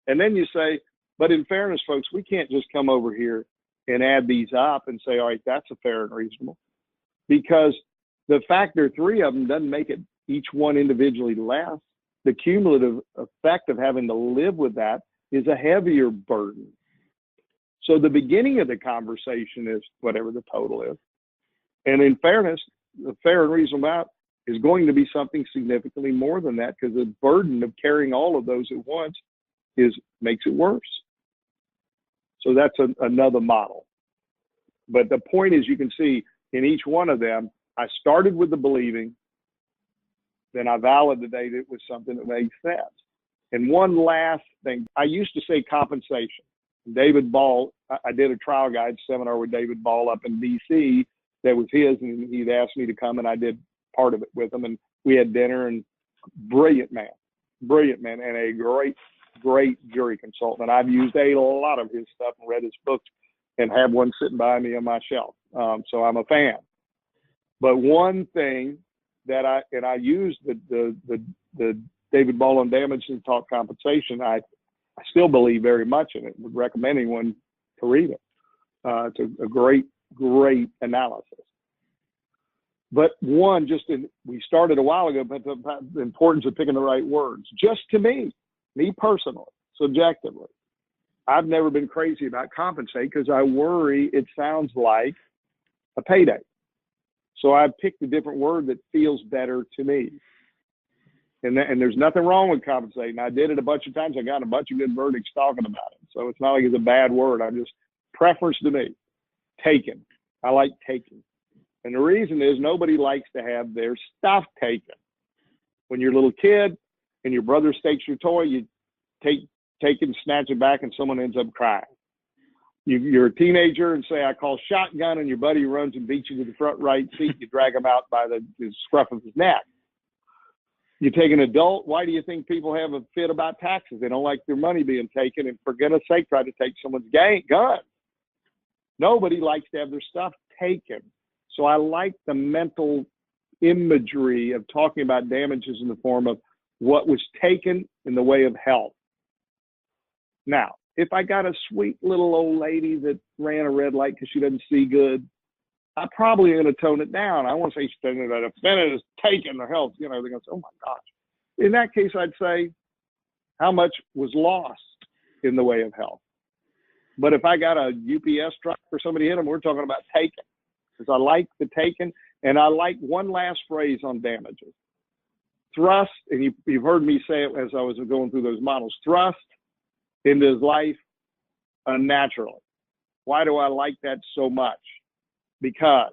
And then you say, but in fairness, folks, we can't just come over here and add these up and say, all right, that's a fair and reasonable. Because the fact there are three of them doesn't make it each one individually less. The cumulative effect of having to live with that is a heavier burden. So the beginning of the conversation is whatever the total is. And in fairness, the fair and reasonable amount is going to be something significantly more than that, because the burden of carrying all of those at once makes it worse. So that's another model. But the point is, you can see in each one of them, I started with the believing, then I validated it with something that made sense. And one last thing, I used to say compensation. David Ball, I did a trial guide seminar with David Ball up in DC that was his, and he'd asked me to come, and I did part of it with him, and we had dinner, and brilliant man, and a great jury consultant. And I've used a lot of his stuff and read his books and have one sitting by me on my shelf. So I'm a fan. But one thing that I used the David Ball on damage and talk compensation, I still believe very much in it. Would recommend anyone to read it. It's a great analysis. But one, we started a while ago, but the importance of picking the right words. Just to me personally, subjectively, I've never been crazy about compensate because I worry it sounds like a payday. So I've picked a different word that feels better to me. And there's nothing wrong with compensating. I did it a bunch of times. I got a bunch of good verdicts talking about it. So it's not like it's a bad word. I just, preference to me, taken. I like taking. And the reason is nobody likes to have their stuff taken. When you're a little kid and your brother takes your toy, you take it and snatch it back and someone ends up crying. You're a teenager and say, I call shotgun, and your buddy runs and beats you to the front right seat. You drag him out by the scruff of his neck. You take an adult. Why do you think people have a fit about taxes? They don't like their money being taken, and for goodness sake, try to take someone's gun. Nobody likes to have their stuff taken. So I like the mental imagery of talking about damages in the form of what was taken in the way of health. Now, if I got a sweet little old lady that ran a red light because she doesn't see good, I probably am going to tone it down. I won't say she's taking it, offended is taking their health. They're going to say, oh my gosh. In that case, I'd say, how much was lost in the way of health? But if I got a UPS truck or somebody hit them, we're talking about taken. Because I like the taken, and I like one last phrase on damages. Thrust, and you've heard me say it as I was going through those models, thrust into his life unnaturally. Why do I like that so much? Because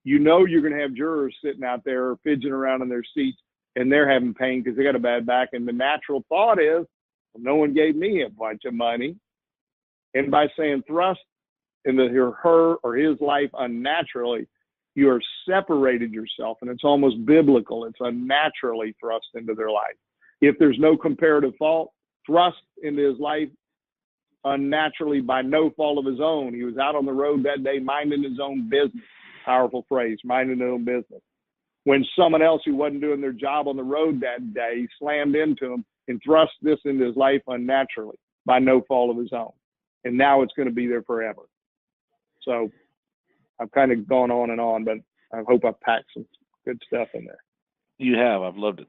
you're going to have jurors sitting out there fidgeting around in their seats, and they're having pain because they got a bad back. And the natural thought is, well, no one gave me a bunch of money. And by saying thrust into her or his life unnaturally, you are separated yourself, and it's almost biblical. It's unnaturally thrust into their life. If there's no comparative fault, thrust into his life unnaturally by no fault of his own. He was out on the road that day minding his own business. Powerful phrase, minding his own business. When someone else who wasn't doing their job on the road that day slammed into him and thrust this into his life unnaturally by no fault of his own. And now it's going to be there forever. So I've kind of gone on, but I hope I've packed some good stuff in there. You have. I've loved it.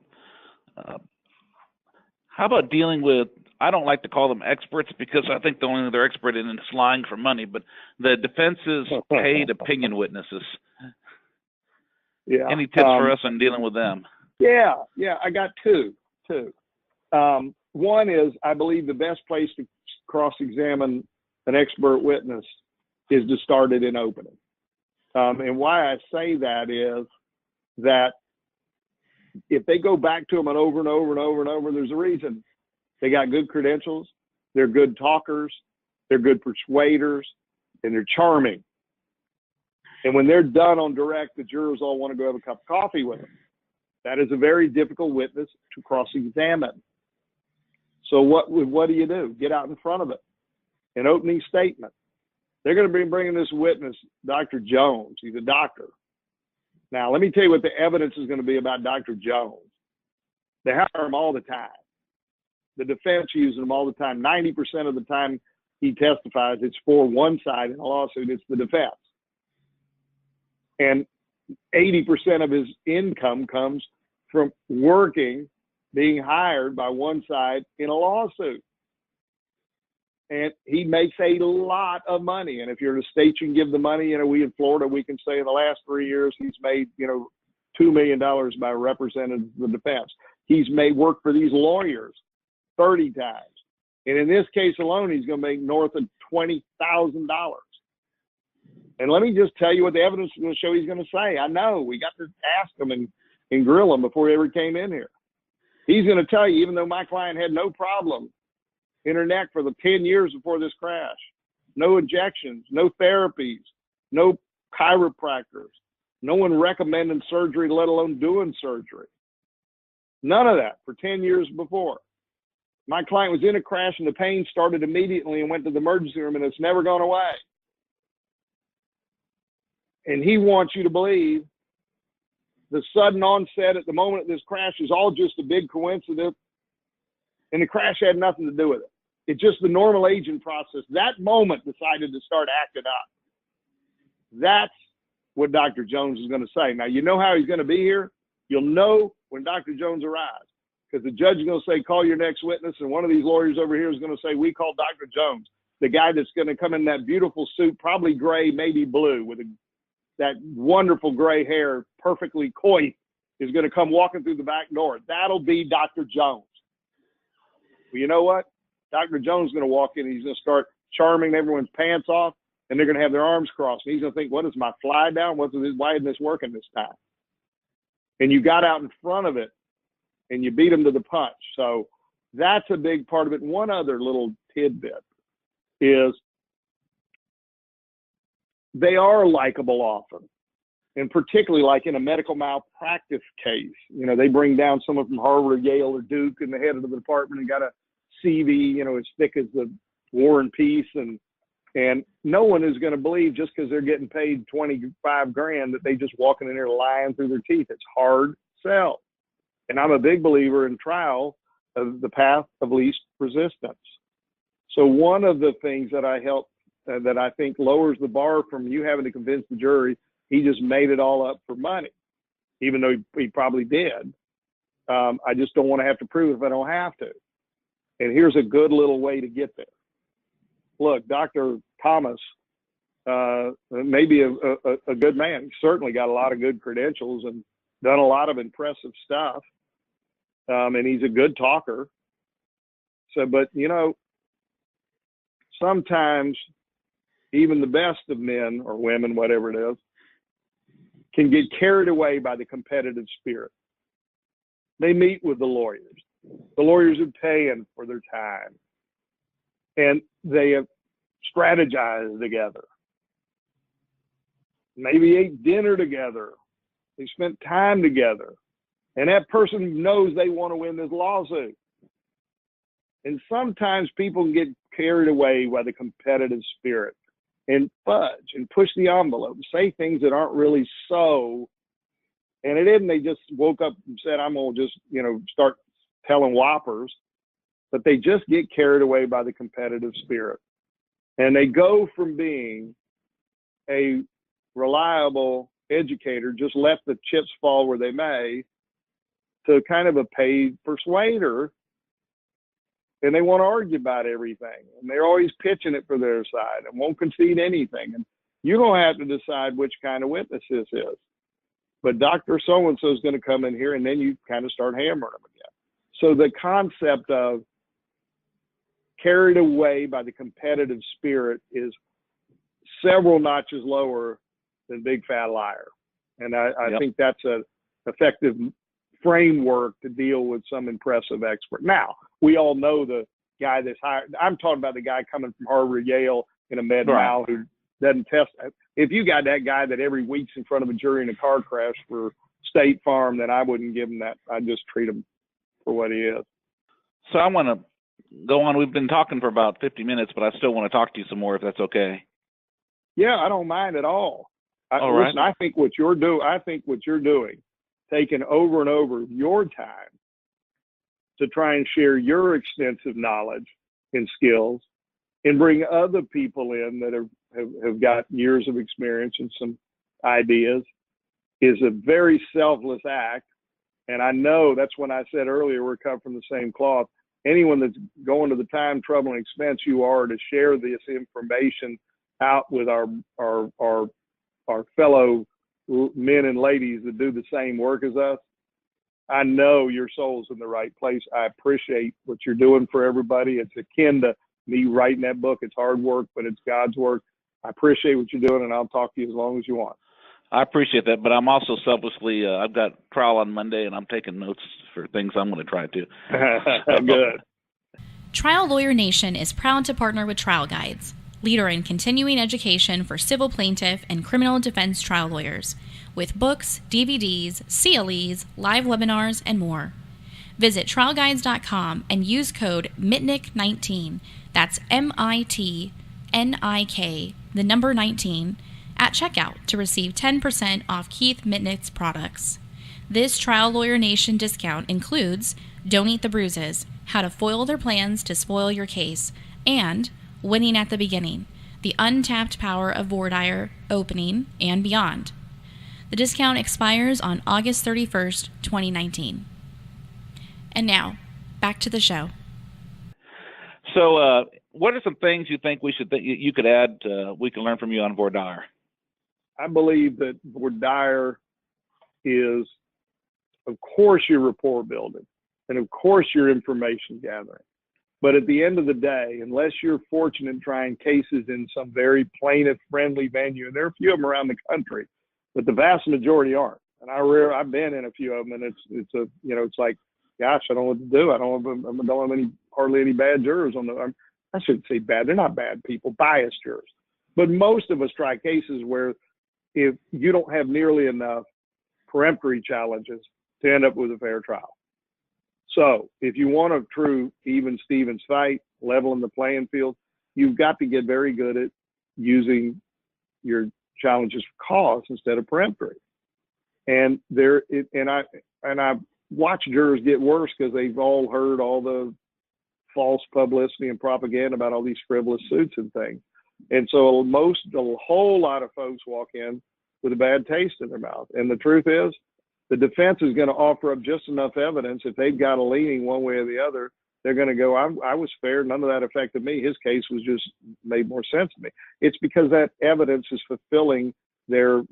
How about dealing with, I don't like to call them experts because I think the only they're expert in is lying for money, but the defense's paid opinion witnesses. Yeah. Any tips for us on dealing with them? Yeah, I got two. One is, I believe the best place to cross-examine an expert witness is to start it in opening. And why I say that is that if they go back to them and over and over and over and over, there's a reason. They got good credentials, they're good talkers, they're good persuaders, and they're charming. And when they're done on direct, the jurors all want to go have a cup of coffee with them. That is a very difficult witness to cross-examine. So what do? Get out in front of it. An opening statement. They're going to be bringing this witness, Dr. Jones. He's a doctor. Now, let me tell you what the evidence is going to be about Dr. Jones. They hire him all the time. The defense uses him all the time. 90% of the time, he testifies it's for one side in a lawsuit, it's the defense. And 80% of his income comes from working, being hired by one side in a lawsuit. And he makes a lot of money. And if you're in a state, you can give the money. We in Florida, we can say in the last 3 years, he's made, $2 million by representing the defense. He's made work for these lawyers 30 times. And in this case alone, he's going to make north of $20,000. And let me just tell you what the evidence is going to show he's going to say. I know we got to ask him and grill him before he ever came in here. He's going to tell you, even though my client had no problem in her neck for the 10 years before this crash, no injections, no therapies, no chiropractors, no one recommending surgery, let alone doing surgery. None of that for 10 years before. My client was in a crash and the pain started immediately and went to the emergency room, and it's never gone away. And he wants you to believe the sudden onset at the moment of this crash is all just a big coincidence, and the crash had nothing to do with it. It's just the normal aging process. That moment decided to start acting up. That's what Dr. Jones is going to say. Now, you know how he's going to be here? You'll know when Dr. Jones arrives, because the judge is going to say, call your next witness, and one of these lawyers over here is going to say, we call Dr. Jones, the guy that's going to come in that beautiful suit, probably gray, maybe blue, with that wonderful gray hair, perfectly coiffed, is going to come walking through the back door. That'll be Dr. Jones. Well, you know what? Dr. Jones is going to walk in and he's going to start charming everyone's pants off, and they're going to have their arms crossed. And he's going to think, what is my fly down? Why isn't this working this time? And you got out in front of it and you beat them to the punch. So that's a big part of it. One other little tidbit is they are likable often, and particularly like in a medical malpractice case. They bring down someone from Harvard or Yale or Duke and the head of the department and got a CV, as thick as the War and Peace, and no one is going to believe just because they're getting paid $25,000 that they just walking in there lying through their teeth. It's hard sell. And I'm a big believer in trial of the path of least resistance. So one of the things that that I think lowers the bar from you having to convince the jury he just made it all up for money, even though he probably did. I just don't want to have to prove it if I don't have to. And here's a good little way to get there. Look, Dr. Thomas may be a good man. He's certainly got a lot of good credentials and done a lot of impressive stuff. And he's a good talker. So, but sometimes even the best of men or women, whatever it is, can get carried away by the competitive spirit. They meet with the lawyers. The lawyers are paying for their time. And they have strategized together. Maybe ate dinner together. They spent time together. And that person knows they want to win this lawsuit. And sometimes people can get carried away by the competitive spirit and fudge and push the envelope, say things that aren't really so. And it isn't they just woke up and said, I'm going to just, start telling whoppers. But they just get carried away by the competitive spirit. And they go from being a reliable educator, just let the chips fall where they may, to kind of a paid persuader. And they want to argue about everything. And they're always pitching it for their side and won't concede anything. And you don't have to decide which kind of witness this is. But Dr. So-and-so is going to come in here, and then you kind of start hammering them again. So the concept of carried away by the competitive spirit is several notches lower than big fat liar. And I think that's an effective framework to deal with some impressive expert. Now, we all know the guy that's hired. I'm talking about the guy coming from Harvard, Yale in a med mal who doesn't test. If you got that guy that every week's in front of a jury in a car crash for State Farm, then I wouldn't give him that. I'd just treat him for what he is. So I want to go on. We've been talking for about 50 minutes, but I still want to talk to you some more if that's okay. Yeah, I don't mind at all. All right. Listen, I think what you're doing, taking over and over your time to try and share your extensive knowledge and skills and bring other people in that have got years of experience and some ideas is a very selfless act. And I know that's when I said earlier, we're cut from the same cloth. Anyone that's going to the time, trouble, and expense you are to share this information out with our fellow men and ladies that do the same work as us, I know your soul's in the right place. I appreciate what you're doing for everybody. It's akin to me writing that book. It's hard work, but it's God's work. I appreciate what you're doing, and I'll talk to you as long as you want. I appreciate that, but I'm also selflessly, I've got trial on Monday, and I'm taking notes for things I'm going to try to. Good. Trial Lawyer Nation is proud to partner with Trial Guides, leader in continuing education for civil plaintiff and criminal defense trial lawyers, with books, DVDs, CLEs, live webinars, and more. Visit trialguides.com and use code Mitnik19, that's MITNIK, the number 19, at checkout to receive 10% off Keith Mitnick's products. This Trial Lawyer Nation discount includes Don't Eat the Bruises, How to Foil Their Plans to Spoil Your Case, and Winning at the Beginning, The Untapped Power of Voir dire Opening, and Beyond. The discount expires on August 31st, 2019. And now, back to the show. So, what are some things you think you could add? We can learn from you on voir dire. I believe that voir dire is, of course, your rapport building, and of course, your information gathering. But at the end of the day, unless you're fortunate in trying cases in some very plaintiff-friendly venue, and there are a few of them around the country, but the vast majority aren't. And I've been in a few of them, and it's like, gosh, I don't know what to do. I don't have hardly any bad jurors on the. I shouldn't say bad. They're not bad people, biased jurors. But most of us try cases where if you don't have nearly enough peremptory challenges to end up with a fair trial. So if you want a true even Stevens fight, leveling the playing field, you've got to get very good at using your challenges for cause instead of peremptory. And I've watched jurors get worse because they've all heard all the false publicity and propaganda about all these frivolous suits and things. And so a whole lot of folks walk in with a bad taste in their mouth. And the truth is, the defense is going to offer up just enough evidence. If they've got a leaning one way or the other, they're going to go, I was fair. None of that affected me. His case was just made more sense to me. It's because that evidence is fulfilling their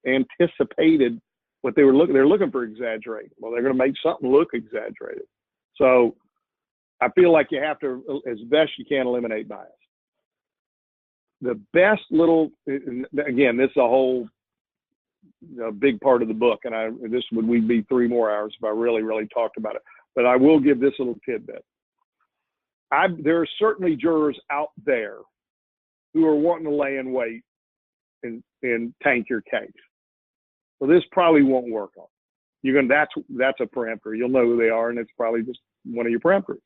anticipated what they were looking. They're looking for exaggerating. Well, they're going to make something look exaggerated. So I feel like you have to, as best you can, eliminate bias. The best little, again, this is a whole big part of the book, and we'd be 3 more hours if I really, really talked about it. But I will give this little tidbit. There are certainly jurors out there who are wanting to lay in wait and tank your case. Well, this probably won't work on you. That's a peremptory. You'll know who they are, and it's probably just one of your peremptories.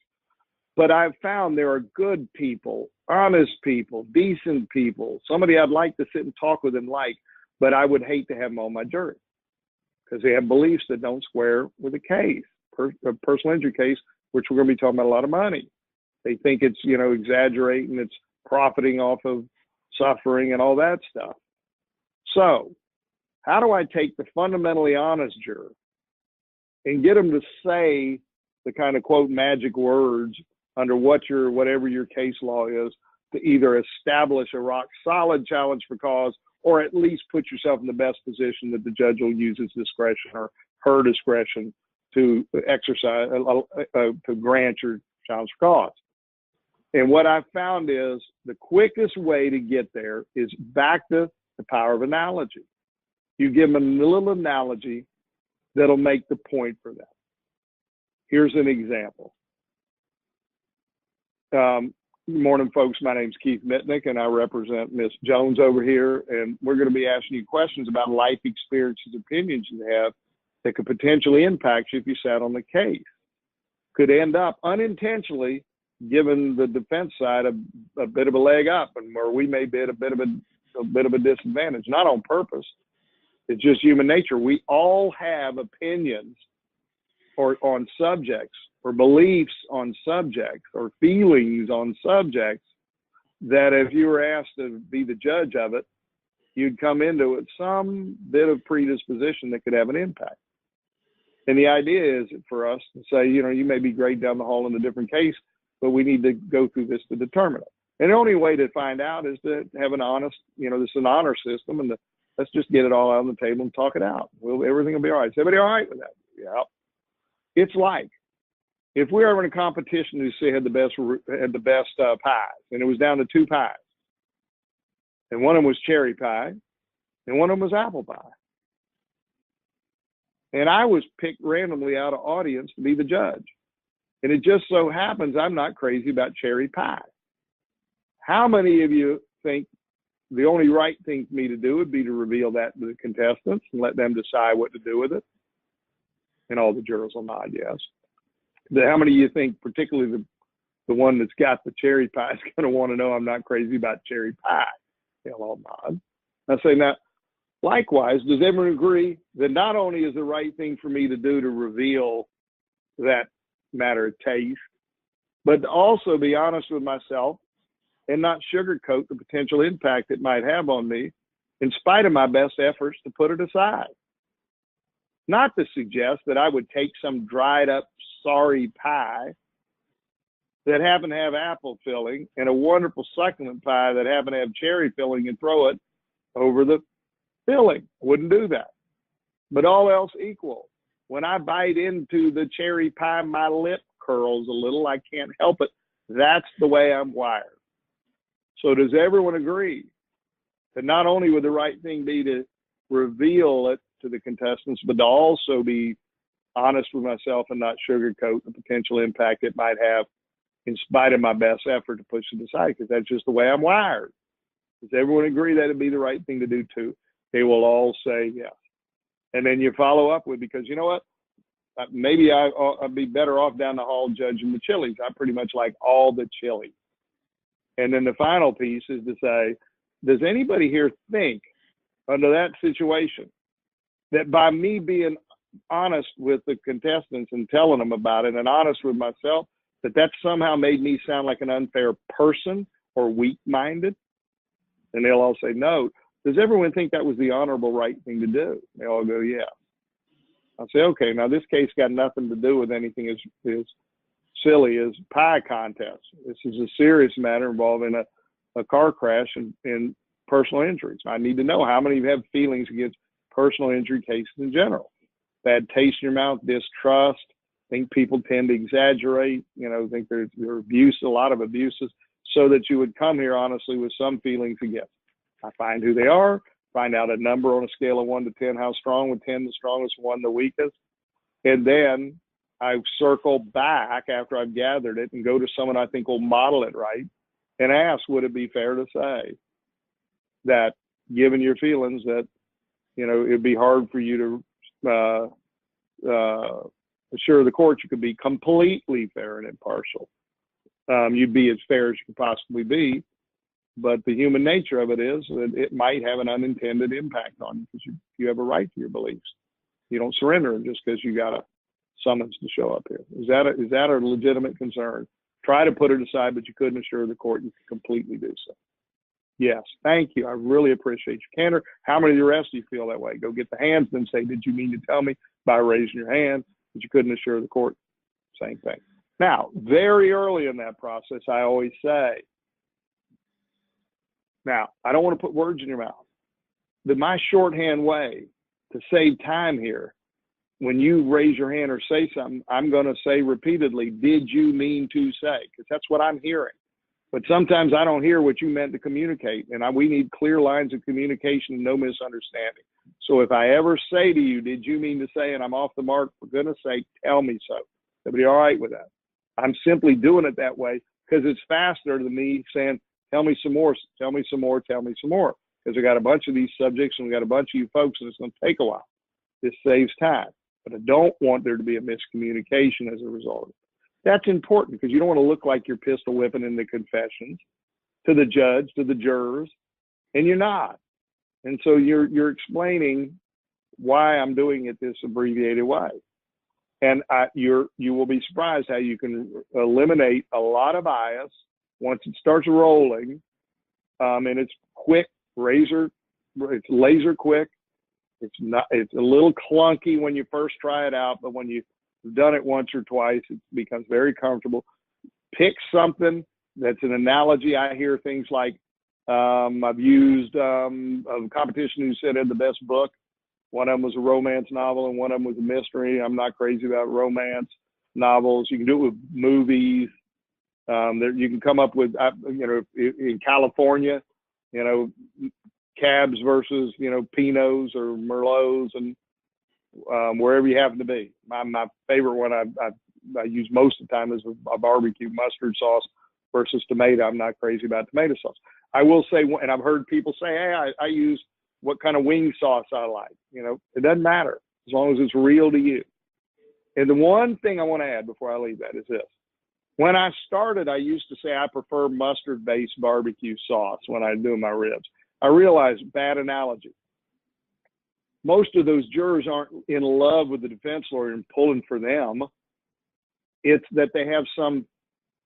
But I've found there are good people, honest people, decent people, somebody I'd like to sit and talk with and like, but I would hate to have them on my jury because they have beliefs that don't square with a case, a personal injury case, which we're going to be talking about a lot of money. They think it's, exaggerating, it's profiting off of suffering and all that stuff. So how do I take the fundamentally honest juror and get them to say the kind of quote magic words under whatever your case law is to either establish a rock solid challenge for cause or at least put yourself in the best position that the judge will use his discretion or her discretion to exercise, to grant your challenge for cause. And what I've found is the quickest way to get there is back to the power of analogy. You give them a little analogy that'll make the point for them. Here's an example. Good morning, folks. My name's Keith Mitnik, and I represent Miss Jones over here. And we're going to be asking you questions about life experiences, opinions you have that could potentially impact you if you sat on the case. Could end up unintentionally giving the defense side a bit of a leg up, and where we may be at a bit of a disadvantage, not on purpose. It's just human nature. We all have opinions or on subjects or beliefs on subjects or feelings on subjects that if you were asked to be the judge of it, you'd come into it some bit of predisposition that could have an impact. And the idea is for us to say, you know, you may be great down the hall in a different case, but we need to go through this to determine it. And the only way to find out is to have an honest, you know, this is an honor system, and let's just get it all out on the table and talk it out. Everything will be all right. Is everybody all right with that? Yeah. It's like if we were ever in a competition to see had the best pies, and it was down to 2 pies, and one of them was cherry pie, and one of them was apple pie. And I was picked randomly out of audience to be the judge. And it just so happens I'm not crazy about cherry pie. How many of you think the only right thing for me to do would be to reveal that to the contestants and let them decide what to do with it? And all the jurors will nod yes. How many of you think, particularly the one that's got the cherry pie, is going to want to know I'm not crazy about cherry pie? They'll all nod. I say, now, likewise, does everyone agree that not only is the right thing for me to do to reveal that matter of taste, but to also be honest with myself and not sugarcoat the potential impact it might have on me in spite of my best efforts to put it aside? Not to suggest that I would take some dried up, sorry pie that happened to have apple filling and a wonderful succulent pie that happened to have cherry filling and throw it over the filling. I wouldn't do that. But all else equal, when I bite into the cherry pie, my lip curls a little. I can't help it. That's the way I'm wired. So does everyone agree that not only would the right thing be to reveal it to the contestants, but to also be honest with myself and not sugarcoat the potential impact it might have in spite of my best effort to push it aside, because that's just the way I'm wired? Does everyone agree that it'd be the right thing to do too? They will all say yes. And then you follow up with, because you know what? Maybe I'd be better off down the hall judging the chilies. I pretty much like all the chilies. And then the final piece is to say, does anybody here think under that situation that by me being honest with the contestants and telling them about it and honest with myself, that somehow made me sound like an unfair person or weak-minded? And they'll all say no. Does everyone think that was the honorable right thing to do? They all go, yeah. I'll say, okay, now this case got nothing to do with anything as silly as pie contest. This is a serious matter involving a car crash and personal injuries. I need to know how many of you have feelings against personal injury cases in general. Bad taste in your mouth, distrust, think people tend to exaggerate, think there's abuse, a lot of abuses, so that you would come here honestly with some feelings against. I find who they are, find out a number on a scale of 1 to 10, how strong, with 10 the strongest, 1 the weakest. And then I circle back after I've gathered it and go to someone I think will model it right and ask, would it be fair to say that given your feelings that, it'd be hard for you to assure the court you could be completely fair and impartial. You'd be as fair as you could possibly be, but the human nature of it is that it might have an unintended impact on you because you have a right to your beliefs. You don't surrender them just because you got a summons to show up here. Is that a legitimate concern? Try to put it aside, but you couldn't assure the court you could completely do so. Yes, thank you. I really appreciate your candor. How many of the rest of you feel that way? Go get the hands and say, did you mean to tell me by raising your hand that you couldn't assure the court? Same thing. Now, very early in that process, I always say, now, I don't want to put words in your mouth, but my shorthand way to save time here, when you raise your hand or say something, I'm going to say repeatedly, did you mean to say? Because that's what I'm hearing. But sometimes I don't hear what you meant to communicate, and we need clear lines of communication and no misunderstanding. So if I ever say to you, did you mean to say, and I'm off the mark, for goodness sake, tell me so. Everybody all right with that? I'm simply doing it that way because it's faster than me saying, tell me some more, tell me some more, tell me some more. Because I got a bunch of these subjects and we got a bunch of you folks, and it's going to take a while. This saves time. But I don't want there to be a miscommunication as a result of it. That's important because you don't want to look like you're pistol whipping in the confessions to the judge, to the jurors, and you're not. And so you're explaining why I'm doing it this abbreviated way. And you will be surprised how you can eliminate a lot of bias once it starts rolling. And it's quick, it's laser quick. It's a little clunky when you first try it out, but when you've done it once or twice, it becomes very comfortable. Pick something that's an analogy. I hear things like, I've used a competition who said had the best book. One of them was a romance novel and one of them was a mystery. I'm not crazy about romance novels. You can do it with movies. You can come up with, in California, cabs versus, Pinots or Merlots and wherever you happen to be. My favorite one I use most of the time is a barbecue mustard sauce versus tomato. I'm not crazy about tomato sauce. I will say, and I've heard people say, hey, I use what kind of wing sauce I like. It doesn't matter as long as it's real to you. And the one thing I want to add before I leave that is this. When I started, I used to say I prefer mustard-based barbecue sauce when I do my ribs. I realized, bad analogy. Most of those jurors aren't in love with the defense lawyer and pulling for them. It's that they have some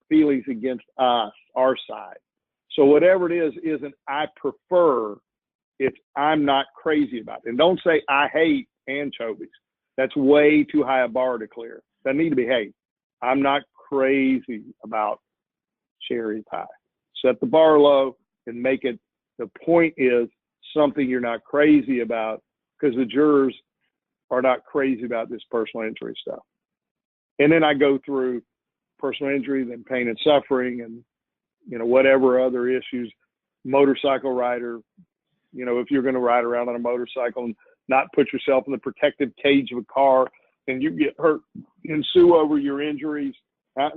feelings against us, our side. So whatever it is, isn't I prefer, it's I'm not crazy about it. And don't say I hate anchovies. That's way too high a bar to clear. That need to be hate. I'm not crazy about cherry pie. Set the bar low and make it, the point is something you're not crazy about, because the jurors are not crazy about this personal injury stuff. And then I go through personal injury, then pain and suffering, and whatever other issues. Motorcycle rider, if you're going to ride around on a motorcycle and not put yourself in the protective cage of a car and you get hurt and sue over your injuries, I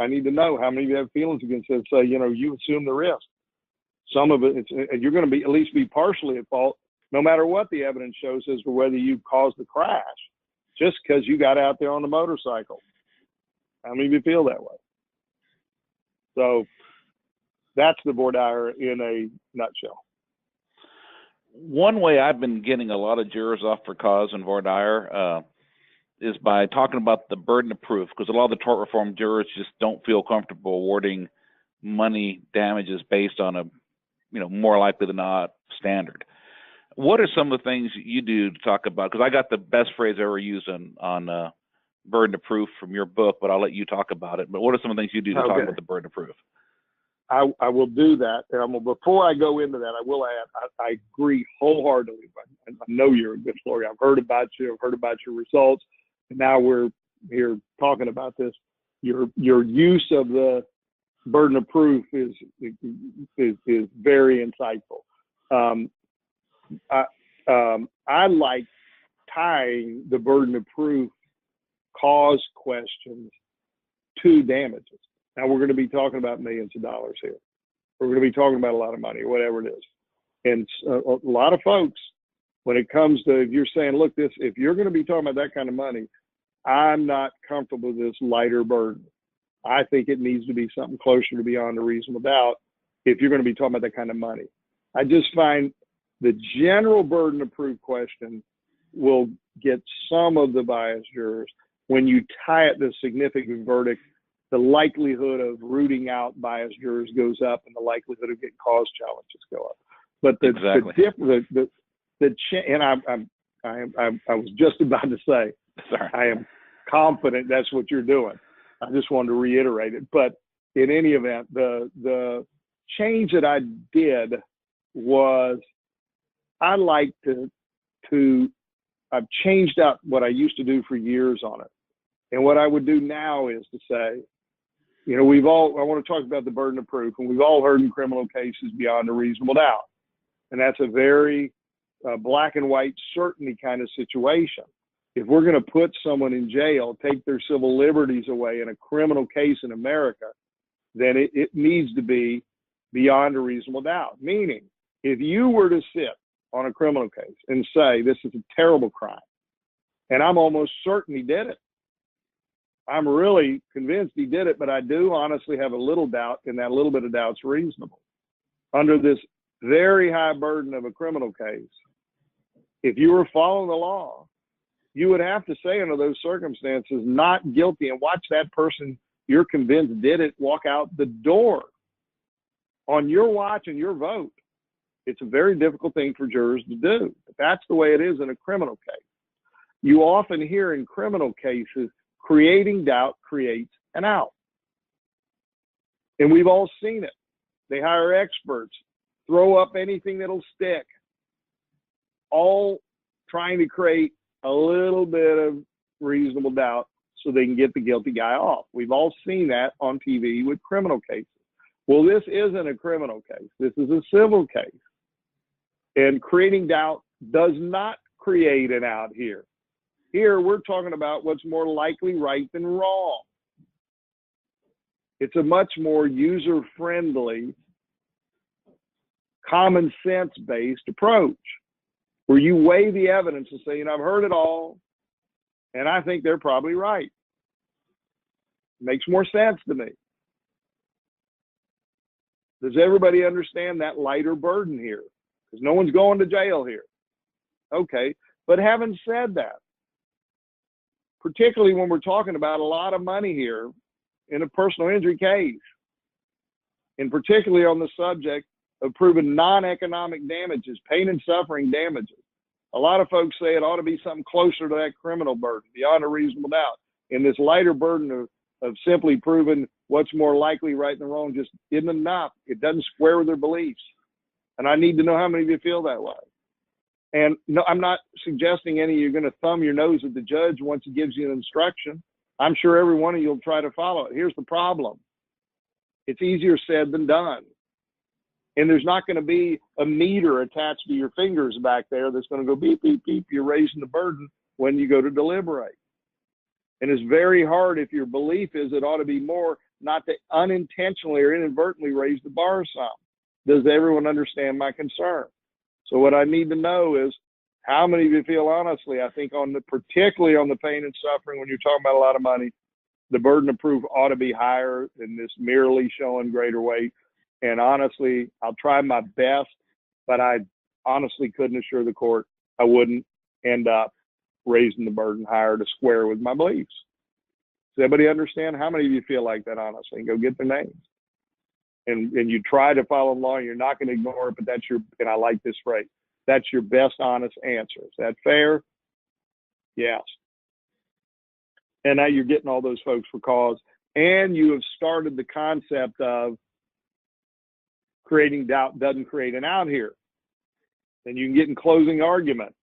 need to know how many of you have feelings against it. Say, you assume the risk. Some of it, you're going to be at least be partially at fault, no matter what the evidence shows as to whether you caused the crash, just because you got out there on the motorcycle. How many of you feel that way? So that's the voir dire in a nutshell. One way I've been getting a lot of jurors off for cause and voir dire is by talking about the burden of proof, because a lot of the tort reform jurors just don't feel comfortable awarding money damages based on a, more likely than not standard. What are some of the things you do to talk about? Because I got the best phrase I ever used on burden of proof from your book, but I'll let you talk about it. But what are some of the things you do to talk about the burden of proof? I will do that. Before I go into that, I will add, I agree wholeheartedly. I know you're a good lawyer. I've heard about you. I've heard about your results. And now we're here talking about this. Your use of the burden of proof is very insightful. I like tying the burden of proof cause questions to damages. Now, we're going to be talking about millions of dollars here. We're going to be talking about a lot of money, whatever it is. And a lot of folks, when it comes to, if you're saying, look, if you're going to be talking about that kind of money, I'm not comfortable with this lighter burden. I think it needs to be something closer to beyond a reasonable doubt if you're going to be talking about that kind of money. I just find the general burden of proof question will get some of the biased jurors. When you tie it to significant verdict, the likelihood of rooting out biased jurors goes up, and the likelihood of getting cause challenges go up. But I was just about to say, sorry, I am confident that's what you're doing. I just wanted to reiterate it. But in any event, the change that I did was I like I've changed up what I used to do for years on it. And what I would do now is to say, I want to talk about the burden of proof, and we've all heard in criminal cases beyond a reasonable doubt. And that's a very black and white certainty kind of situation. If we're going to put someone in jail, take their civil liberties away in a criminal case in America, then it needs to be beyond a reasonable doubt. Meaning, if you were to sit on a criminal case and say, this is a terrible crime, and I'm almost certain he did it, I'm really convinced he did it, but I do honestly have a little doubt, and that little bit of doubt's reasonable. Under this very high burden of a criminal case, if you were following the law, you would have to say under those circumstances, not guilty, and watch that person you're convinced did it walk out the door on your watch and your vote. It's a very difficult thing for jurors to do. But that's the way it is in a criminal case. You often hear in criminal cases, creating doubt creates an out. And we've all seen it. They hire experts, throw up anything that'll stick, all trying to create a little bit of reasonable doubt so they can get the guilty guy off. We've all seen that on TV with criminal cases. Well, this isn't a criminal case. This is a civil case. And creating doubt does not create an out here. Here, we're talking about what's more likely right than wrong. It's a much more user-friendly, common sense-based approach where you weigh the evidence and say, I've heard it all, and I think they're probably right. Makes more sense to me. Does everybody understand that lighter burden here? Because no one's going to jail here. Okay, but having said that, particularly when we're talking about a lot of money here in a personal injury case, and particularly on the subject of proving non-economic damages, pain and suffering damages. A lot of folks say it ought to be something closer to that criminal burden, beyond a reasonable doubt. And this lighter burden of simply proving what's more likely right than wrong just isn't enough. It doesn't square with their beliefs. And I need to know how many of you feel that way. And no, I'm not suggesting any of you are going to thumb your nose at the judge once he gives you an instruction. I'm sure every one of you will try to follow it. Here's the problem. It's easier said than done. And there's not going to be a meter attached to your fingers back there that's going to go beep, beep, beep. You're raising the burden when you go to deliberate. And it's very hard if your belief is it ought to be more, not to unintentionally or inadvertently raise the bar some. Does everyone understand my concern? So what I need to know is how many of you feel honestly, I think particularly on the pain and suffering, when you're talking about a lot of money, the burden of proof ought to be higher than this merely showing greater weight. And honestly, I'll try my best, but I honestly couldn't assure the court I wouldn't end up raising the burden higher to square with my beliefs. Does everybody understand? How many of you feel like that honestly? And go get their names. And you try to follow the law, and you're not going to ignore it, but that's your, and I like this phrase, that's your best honest answer. Is that fair? Yes. And now you're getting all those folks for cause, and you have started the concept of creating doubt doesn't create an out here. And you can get in closing argument,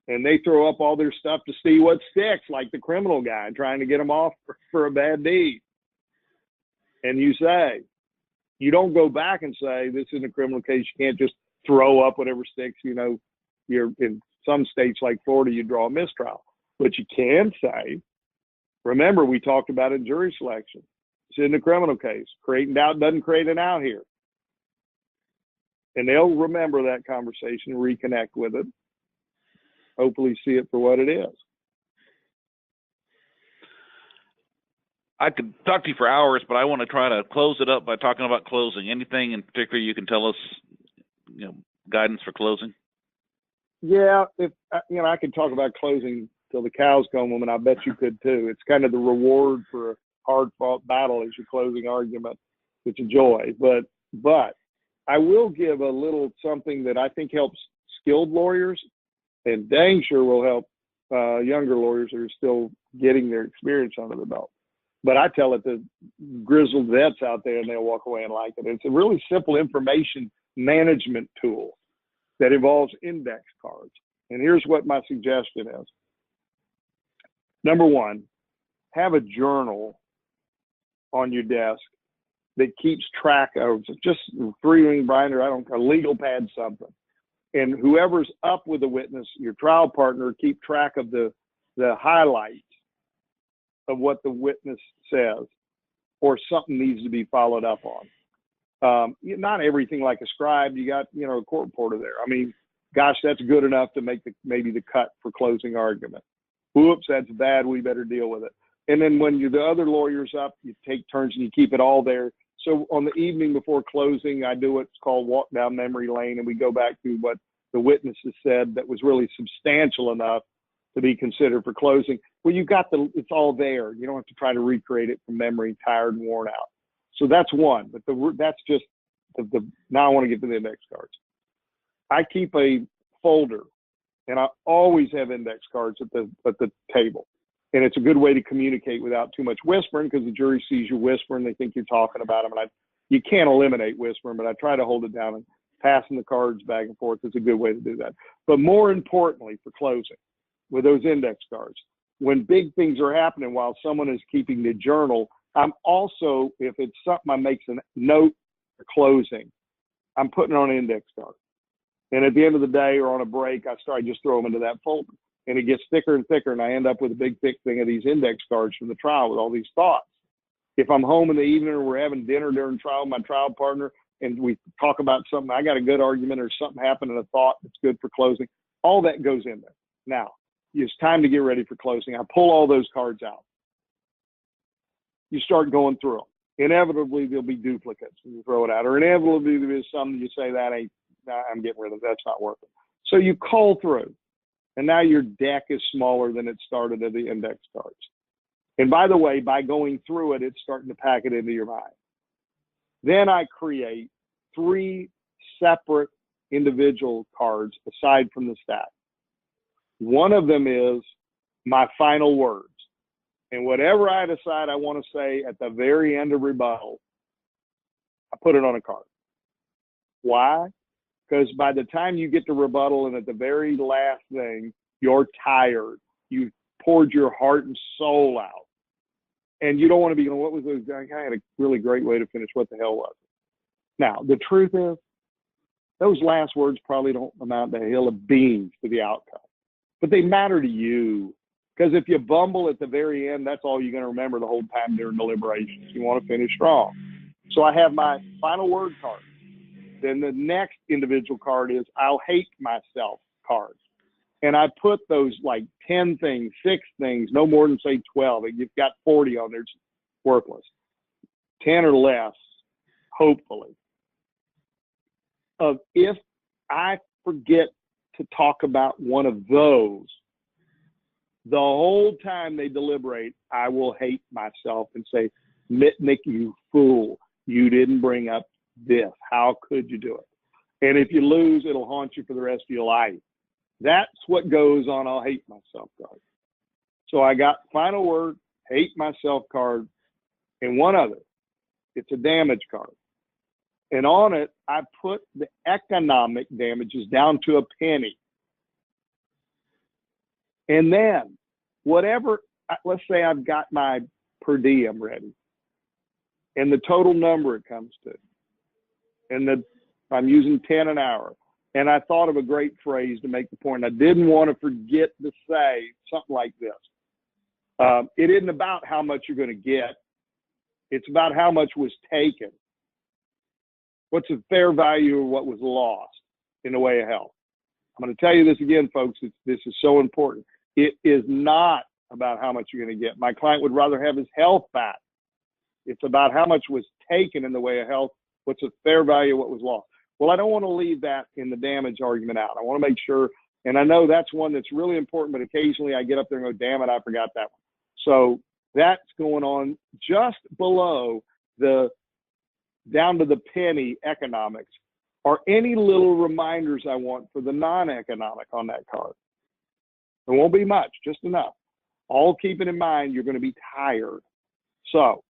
and they throw up all their stuff to see what sticks, like the criminal guy trying to get them off for a bad deed. And you say, you don't go back and say, this is a criminal case, you can't just throw up whatever sticks. You're in some states like Florida, you draw a mistrial. But you can say, remember, we talked about it in jury selection. It's in a criminal case. Creating doubt doesn't create an out here. And they'll remember that conversation, reconnect with it, hopefully see it for what it is. I could talk to you for hours, but I want to try to close it up by talking about closing. Anything in particular you can tell us, guidance for closing? Yeah, I could talk about closing till the cows come home, and I bet you could too. It's kind of the reward for a hard-fought battle is your closing argument. It's a joy, but I will give a little something that I think helps skilled lawyers, and dang sure will help younger lawyers that are still getting their experience under the belt. But I tell it to grizzled vets out there, and they'll walk away and like it. It's a really simple information management tool that involves index cards. And here's what my suggestion is. Number one, have a journal on your desk that keeps track of just three-ring binder, a legal pad, something. And whoever's up with the witness, your trial partner, keep track of the highlights of what the witness says, or something needs to be followed up on. Not everything like a scribe. You got, a court reporter there. I mean, gosh, that's good enough to make maybe the cut for closing argument. Whoops, that's bad. We better deal with it. And then when the other lawyer's up, you take turns and you keep it all there. So on the evening before closing, I do what's called walk down memory lane, and we go back to what the witnesses said that was really substantial enough to be considered for closing. Well, you've got it's all there. You don't have to try to recreate it from memory, tired and worn out. So that's one, but that's just now I want to get to the index cards. I keep a folder, and I always have index cards at the table. And it's a good way to communicate without too much whispering, because the jury sees you whispering, they think you're talking about them. And you can't eliminate whispering, but I try to hold it down, and passing the cards back and forth is a good way to do that. But more importantly, for closing, with those index cards, when big things are happening while someone is keeping the journal, I'm also, if it's something I make a note for closing, I'm putting it on an index card. And at the end of the day or on a break, I just throw them into that folder. And it gets thicker and thicker, and I end up with a big, thick thing of these index cards from the trial with all these thoughts. If I'm home in the evening or we're having dinner during trial with my trial partner and we talk about something, I got a good argument or something happened and a thought that's good for closing, all that goes in there. Now, it's time to get ready for closing. I pull all those cards out. You start going through them. Inevitably, there'll be duplicates when you throw it out, or inevitably there's something you say I'm getting rid of, that's not worth it. So you cull through, and now your deck is smaller than it started at the index cards. And by the way, by going through it, it's starting to pack it into your mind. Then I create 3 separate individual cards aside from the stack. One of them is my final words. And whatever I decide I want to say at the very end of rebuttal, I put it on a card. Why? Because by the time you get to rebuttal and at the very last thing, you're tired. You've poured your heart and soul out. And you don't want to be going, what was those guys? I had a really great way to finish. What the hell was it? Now, the truth is, those last words probably don't amount to a hill of beans to the outcome. But they matter to you. Because if you bumble at the very end, that's all you're going to remember the whole time during deliberations. You want to finish strong. So I have my final word card. Then the next individual card is I'll hate myself cards. And I put those like 10 things, 6 things, no more than say 12. You've got 40 on there, it's worthless. 10 or less, hopefully. If I forget to talk about one of those, the whole time they deliberate, I will hate myself and say, Mitnik, you fool, you didn't bring up this. How could you do it? And if you lose, it'll haunt you for the rest of your life. That's what goes on I'll hate myself card. So I got final word, hate myself card, and one other. It's a damage card. And on it, I put the economic damages down to a penny. And then whatever, let's say I've got my per diem ready and the total number it comes to, and I'm using 10 an hour. And I thought of a great phrase to make the point. I didn't want to forget to say something like this. It isn't about how much you're going to get. It's about how much was taken. What's the fair value of what was lost in the way of health? I'm going to tell you this again, folks. This is so important. It is not about how much you're going to get. My client would rather have his health back. It's about how much was taken in the way of health. What's the fair value of what was lost? Well, I don't want to leave that in the damage argument out. I want to make sure, and I know that's one that's really important, but occasionally I get up there and go, damn it, I forgot that one. So that's going on just below down to the penny economics, or any little reminders I want for the non-economic on that card. There won't be much, just enough. All keeping in mind you're going to be tired. So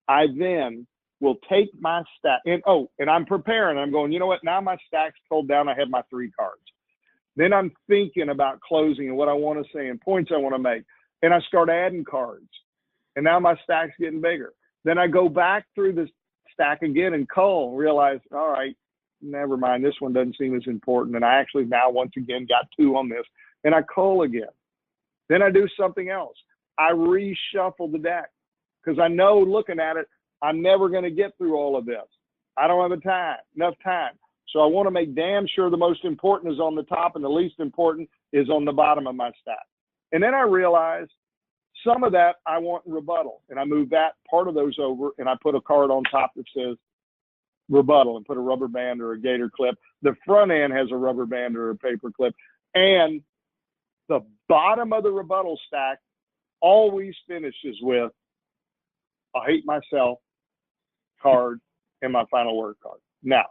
I then will take my stack, and I'm preparing. I'm going, you know what? Now my stack's pulled down. I have my 3 cards. Then I'm thinking about closing and what I want to say and points I want to make. And I start adding cards. And now my stack's getting bigger. Then I go back through the stack again and cull and realize, all right, never mind. This one doesn't seem as important. And I actually now once again got 2 on this. And I cull again. Then I do something else. I reshuffle the deck because I know looking at it, I'm never going to get through all of this. I don't have enough time. So I want to make damn sure the most important is on the top and the least important is on the bottom of my stack. And then I realize some of that I want rebuttal. And I move that part of those over and I put a card on top that says rebuttal and put a rubber band or a gator clip. The front end has a rubber band or a paper clip. And the bottom of the rebuttal stack always finishes with I hate myself card and my final word card. Now,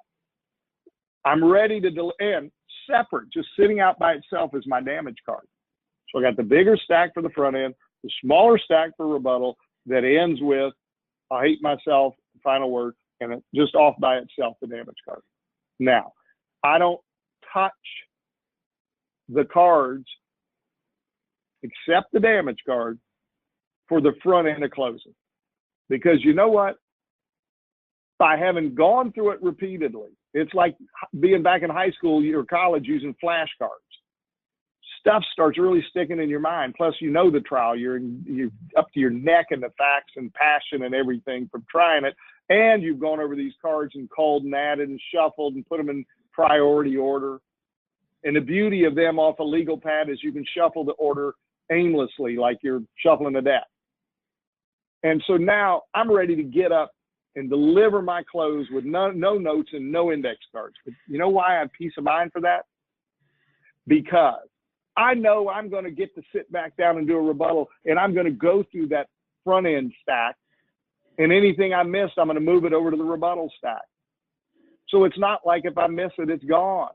I'm ready to and separate, just sitting out by itself is my damage card. So I got the bigger stack for the front end, the smaller stack for rebuttal that ends with I hate myself, final word, and it just off by itself, the damage card. Now, I don't touch the cards except the damage card for the front end of closing. Because you know what? By having gone through it repeatedly, it's like being back in high school or college using flashcards. Stuff starts really sticking in your mind. Plus, you know the trial. You're up to your neck in the facts and passion and everything from trying it. And you've gone over these cards and culled and added and shuffled and put them in priority order. And the beauty of them off a legal pad is you can shuffle the order aimlessly like you're shuffling a deck. And so now I'm ready to get up and deliver my close with no notes and no index cards. But you know why I have peace of mind for that? Because I know I'm going to get to sit back down and do a rebuttal, and I'm going to go through that front end stack, and anything I missed, I'm going to move it over to the rebuttal stack. So it's not like if I miss it, it's gone.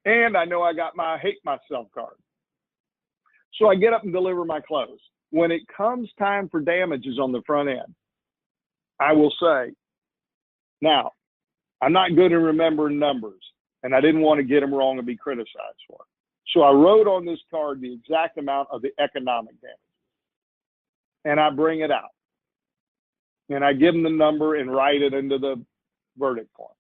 And I know I got my hate myself card. So I get up and deliver my close. When it comes time for damages on the front end, I will say, now, I'm not good at remembering numbers, and I didn't want to get them wrong and be criticized for it. So I wrote on this card the exact amount of the economic damage. And I bring it out. And I give them the number and write it into the verdict form.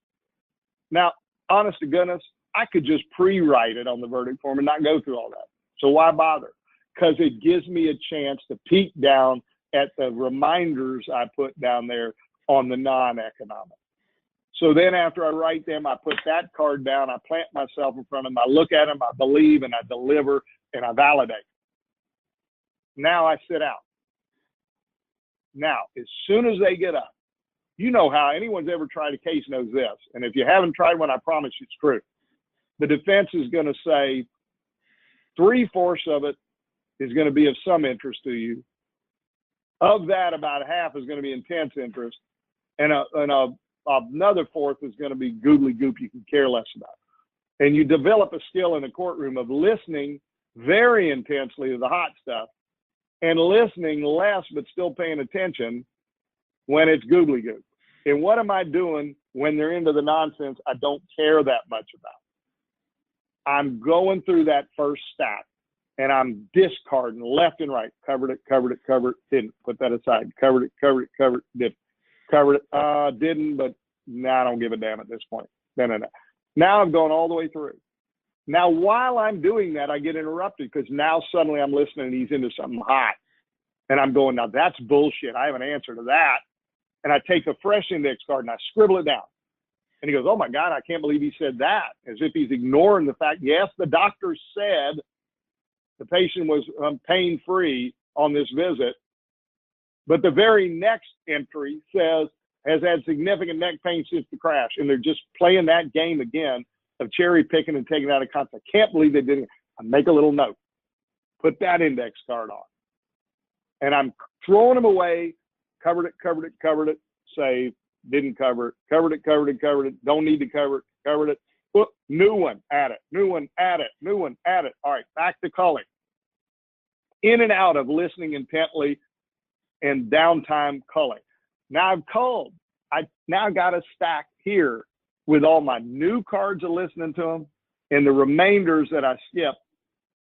Now, honest to goodness, I could just pre-write it on the verdict form and not go through all that. So why bother? Because it gives me a chance to peek down at the reminders I put down there on the non-economic. So then after I write them, I put that card down, I plant myself in front of them, I look at them, I believe, and I deliver, and I validate. Now I sit out. Now, as soon as they get up, you know how anyone's ever tried a case knows this. And if you haven't tried one, I promise you it's true. The defense is going to say 3/4 of it is going to be of some interest to you. Of that, about half is going to be intense interest. And another fourth is going to be googly goop you can care less about. And you develop a skill in the courtroom of listening very intensely to the hot stuff and listening less but still paying attention when it's googly goop. And what am I doing when they're into the nonsense I don't care that much about? I'm going through that first stack and I'm discarding left and right. Covered it, didn't. Put that aside. Covered it, didn't. Covered it, didn't, but now I don't give a damn at this point. No. Now I've gone all the way through. Now, while I'm doing that, I get interrupted because now suddenly I'm listening and he's into something hot. And I'm going, now that's bullshit. I have an answer to that. And I take a fresh index card and I scribble it down. And he goes, oh my God, I can't believe he said that. As if he's ignoring the fact, yes, the doctor said the patient was pain-free on this visit. But the very next entry says, has had significant neck pain since the crash. And they're just playing that game again of cherry picking and taking it out of context. I can't believe they didn't. I make a little note. Put that index card on. And I'm throwing them away. Covered it. Save. Didn't cover it. Covered it. Don't need to cover it. Covered it. Whoop, new one. Add it. New one. Add it. New one. Add it. All right. Back to culling. In and out of listening intently and downtime culling. Now I've culled. I now got a stack here with all my new cards of listening to them and the remainders that I skipped,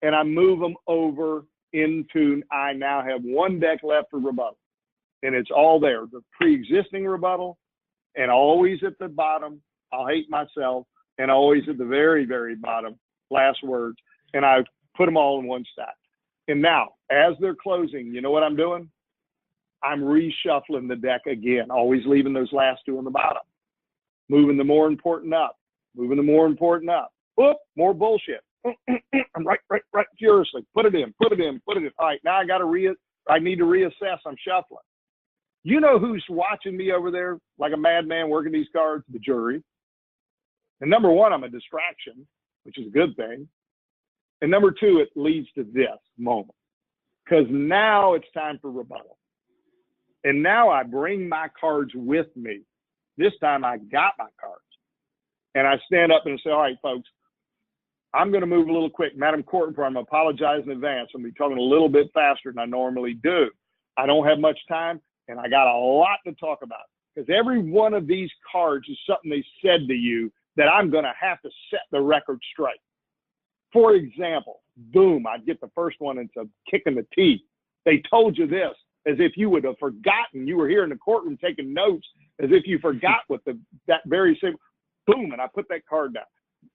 and I move them over into, I now have one deck left for rebuttal. And it's all there, the pre-existing rebuttal, and always at the bottom, I'll hate myself, and always at the very, very bottom, last words. And I put them all in one stack. And now, as they're closing, you know what I'm doing? I'm reshuffling the deck again, always leaving those last two on the bottom. Moving the more important up. Moving the more important up. Whoop, more bullshit. I'm right, furiously. Put it in. All right, now I need to reassess. I'm shuffling. You know who's watching me over there like a madman working these cards? The jury. And number one, I'm a distraction, which is a good thing. And number two, it leads to this moment, because now it's time for rebuttal. And now I bring my cards with me. This time I got my cards. And I stand up and say, all right, folks, I'm going to move a little quick. Madam Court, I'm going to apologize in advance. I'm going to be talking a little bit faster than I normally do. I don't have much time, and I got a lot to talk about, because every one of these cards is something they said to you that I'm going to have to set the record straight. For example, boom, I'd get the first one and it's a kick in the teeth. They told you this, as if you would have forgotten. You were here in the courtroom taking notes, as if you forgot what that very same, boom, and I put that card down.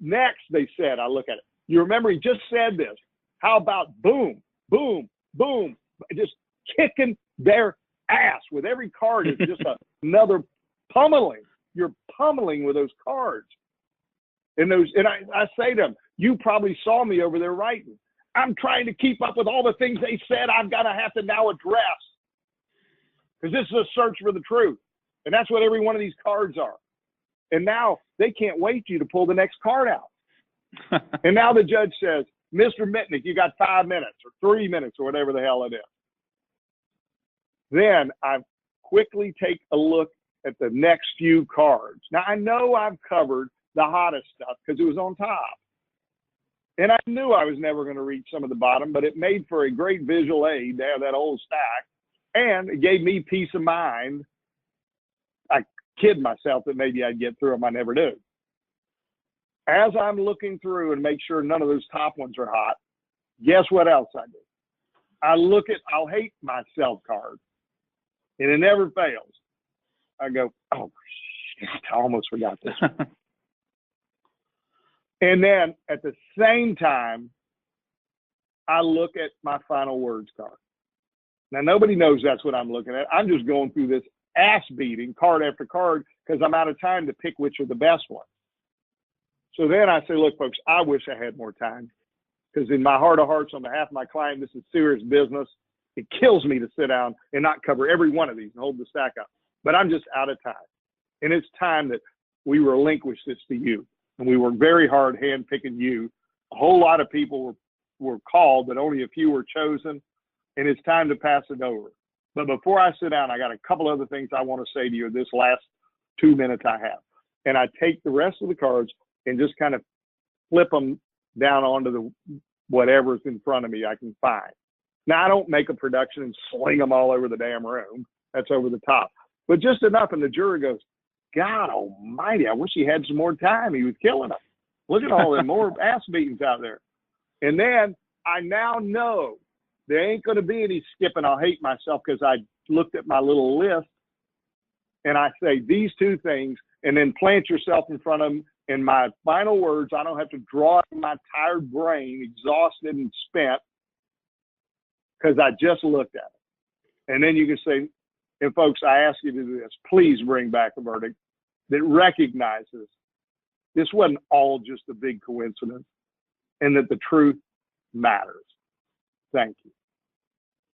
Next, they said, I look at it. You remember he just said this. How about boom, boom, boom, just kicking their ass with every card is just another pummeling. You're pummeling with those cards. And I say to them, you probably saw me over there writing. I'm trying to keep up with all the things they said I'm going to have to now address, because this is a search for the truth. And that's what every one of these cards are. And now they can't wait for you to pull the next card out. And now the judge says, Mr. Mitnik, you got 5 minutes or 3 minutes or whatever the hell it is. Then I quickly take a look at the next few cards. Now, I know I've covered the hottest stuff because it was on top. And I knew I was never going to reach some of the bottom, but it made for a great visual aid to have that old stack. And it gave me peace of mind. I kid myself that maybe I'd get through them. I never do. As I'm looking through and make sure none of those top ones are hot, guess what else I do? I look at, I'll hate myself card. And it never fails. I go, oh, shit, I almost forgot this one. And then at the same time, I look at my final words card. Now, nobody knows that's what I'm looking at. I'm just going through this ass beating card after card because I'm out of time to pick which are the best ones. So then I say, look, folks, I wish I had more time, because in my heart of hearts, on behalf of my client, this is serious business. It kills me to sit down and not cover every one of these and hold the stack up. But I'm just out of time. And it's time that we relinquish this to you. And we worked very hard handpicking you. A whole lot of people were called, but only a few were chosen. And it's time to pass it over. But before I sit down, I got a couple other things I want to say to you this last 2 minutes I have. And I take the rest of the cards and just kind of flip them down onto the whatever's in front of me I can find. Now, I don't make a production and sling them all over the damn room. That's over the top. But just enough, and the jury goes, God almighty, I wish he had some more time. He was killing them. Look at all them more ass beatings out there. And then I now know there ain't going to be any skipping. I'll hate myself, because I looked at my little list and I say these two things, and then plant yourself in front of them. In my final words, I don't have to draw in my tired brain, exhausted and spent, because I just looked at it. And then you can say, and folks, I ask you to do this. Please bring back a verdict that recognizes this wasn't all just a big coincidence, and that the truth matters. Thank you.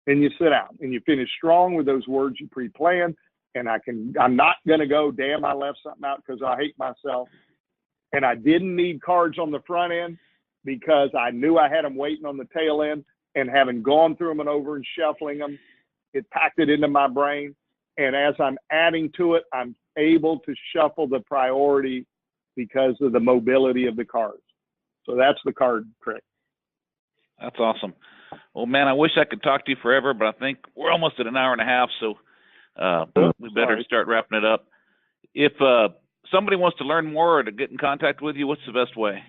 And you sit down and you finish strong with those words you pre-planned. And I'm not going to go, damn, I left something out because I hate myself. And I didn't need cards on the front end because I knew I had them waiting on the tail end, and having gone through them and over and shuffling them, it packed it into my brain. And as I'm adding to it, I'm able to shuffle the priority because of the mobility of the cards. So that's the card trick. That's awesome. Well, man, I wish I could talk to you forever, but I think we're almost at an hour and a half, so we better start wrapping it up. If somebody wants to learn more or to get in contact with you, what's the best way?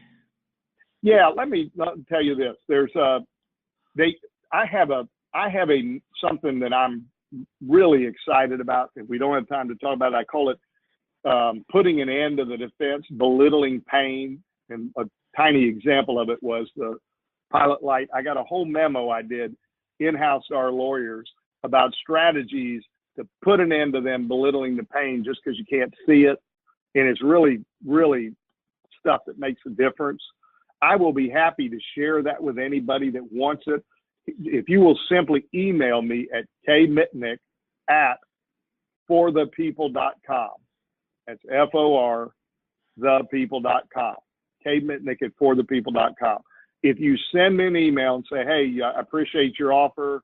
Yeah, let me tell you this. There's I have something that I'm really excited about. If we don't have time to talk about it, I call it putting an end to the defense, belittling pain. And a tiny example of it was the pilot light. I got a whole memo I did in-house to our lawyers about strategies to put an end to them belittling the pain just because you can't see it. And it's really, really stuff that makes a difference. I will be happy to share that with anybody that wants it. If you will simply email me at kmitnik@forthepeople.com. That's FOR, thepeople.com. kmitnik@forthepeople.com. if you send me an email and say, hey, I appreciate your offer,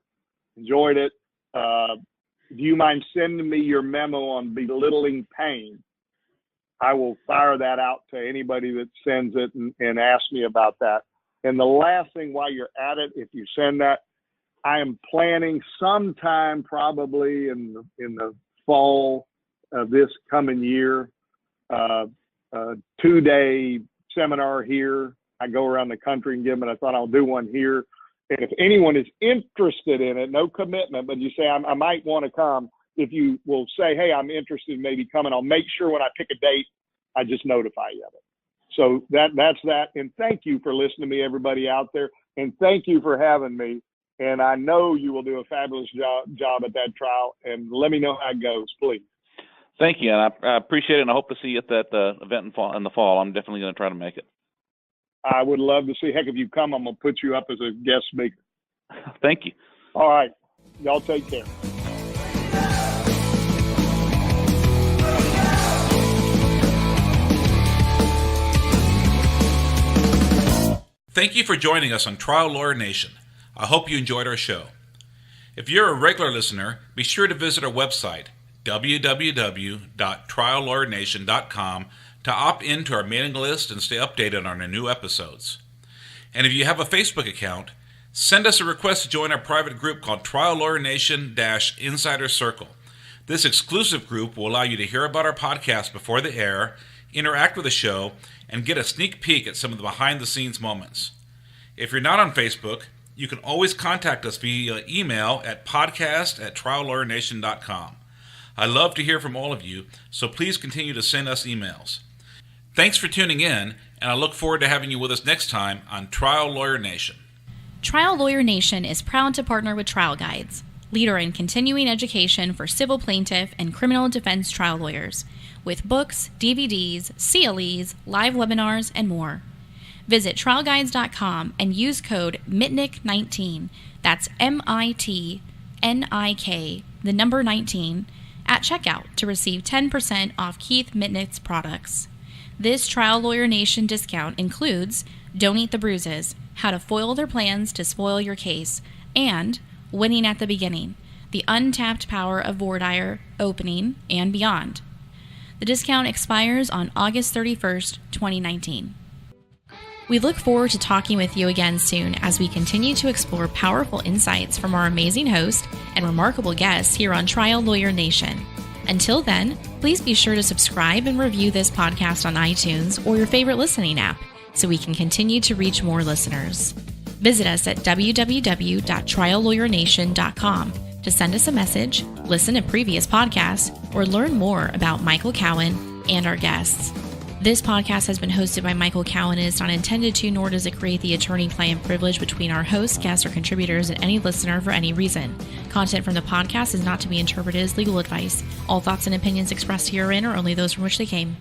enjoyed it, do you mind sending me your memo on belittling pain? I will fire that out to anybody that sends it and ask me about that. And the last thing while you're at it, if you send that, I am planning sometime probably in the fall of this coming year, a 2-day seminar here. I go around the country and give them, and I thought I'll do one here. And if anyone is interested in it, no commitment, but you say, I might want to come. If you will say, hey, I'm interested in maybe coming, I'll make sure when I pick a date, I just notify you of it. So that's that. And thank you for listening to me, everybody out there. And thank you for having me. And I know you will do a fabulous job at that trial. And let me know how it goes, please. Thank you. And I appreciate it. And I hope to see you at that event in the fall. I'm definitely going to try to make it. I would love to see. Heck, if you come, I'm going to put you up as a guest speaker. Thank you. All right. Y'all take care. Thank you for joining us on Trial Lawyer Nation. I hope you enjoyed our show. If you're a regular listener, be sure to visit our website, www.triallawyernation.com, to opt into our mailing list and stay updated on our new episodes. And if you have a Facebook account, send us a request to join our private group called Trial Lawyer Nation-Insider Circle. This exclusive group will allow you to hear about our podcast before they air, interact with the show, and get a sneak peek at some of the behind-the-scenes moments. If you're not on Facebook, you can always contact us via email at podcast@triallawyernation.com. I love to hear from all of you, so please continue to send us emails. Thanks for tuning in, and I look forward to having you with us next time on Trial Lawyer Nation. Trial Lawyer Nation is proud to partner with Trial Guides, leader in continuing education for civil plaintiff and criminal defense trial lawyers, with books, DVDs, CLEs, live webinars, and more. Visit trialguides.com and use code Mitnik19, that's MITNIK, the number 19, at checkout to receive 10% off Keith Mitnick's products. This Trial Lawyer Nation discount includes Don't Eat the Bruises, How to Foil Their Plans to Spoil Your Case, and Winning at the Beginning, The Untapped Power of Voir dire, Opening, and Beyond. The discount expires on August 31st, 2019. We look forward to talking with you again soon as we continue to explore powerful insights from our amazing host and remarkable guests here on Trial Lawyer Nation. Until then, please be sure to subscribe and review this podcast on iTunes or your favorite listening app so we can continue to reach more listeners. Visit us at www.triallawyernation.com to send us a message, listen to previous podcasts, or learn more about Michael Cowan and our guests. This podcast has been hosted by Michael Cowan and is not intended to, nor does it create the attorney-client privilege between our hosts, guests, or contributors and any listener for any reason. Content from the podcast is not to be interpreted as legal advice. All thoughts and opinions expressed herein are only those from which they came.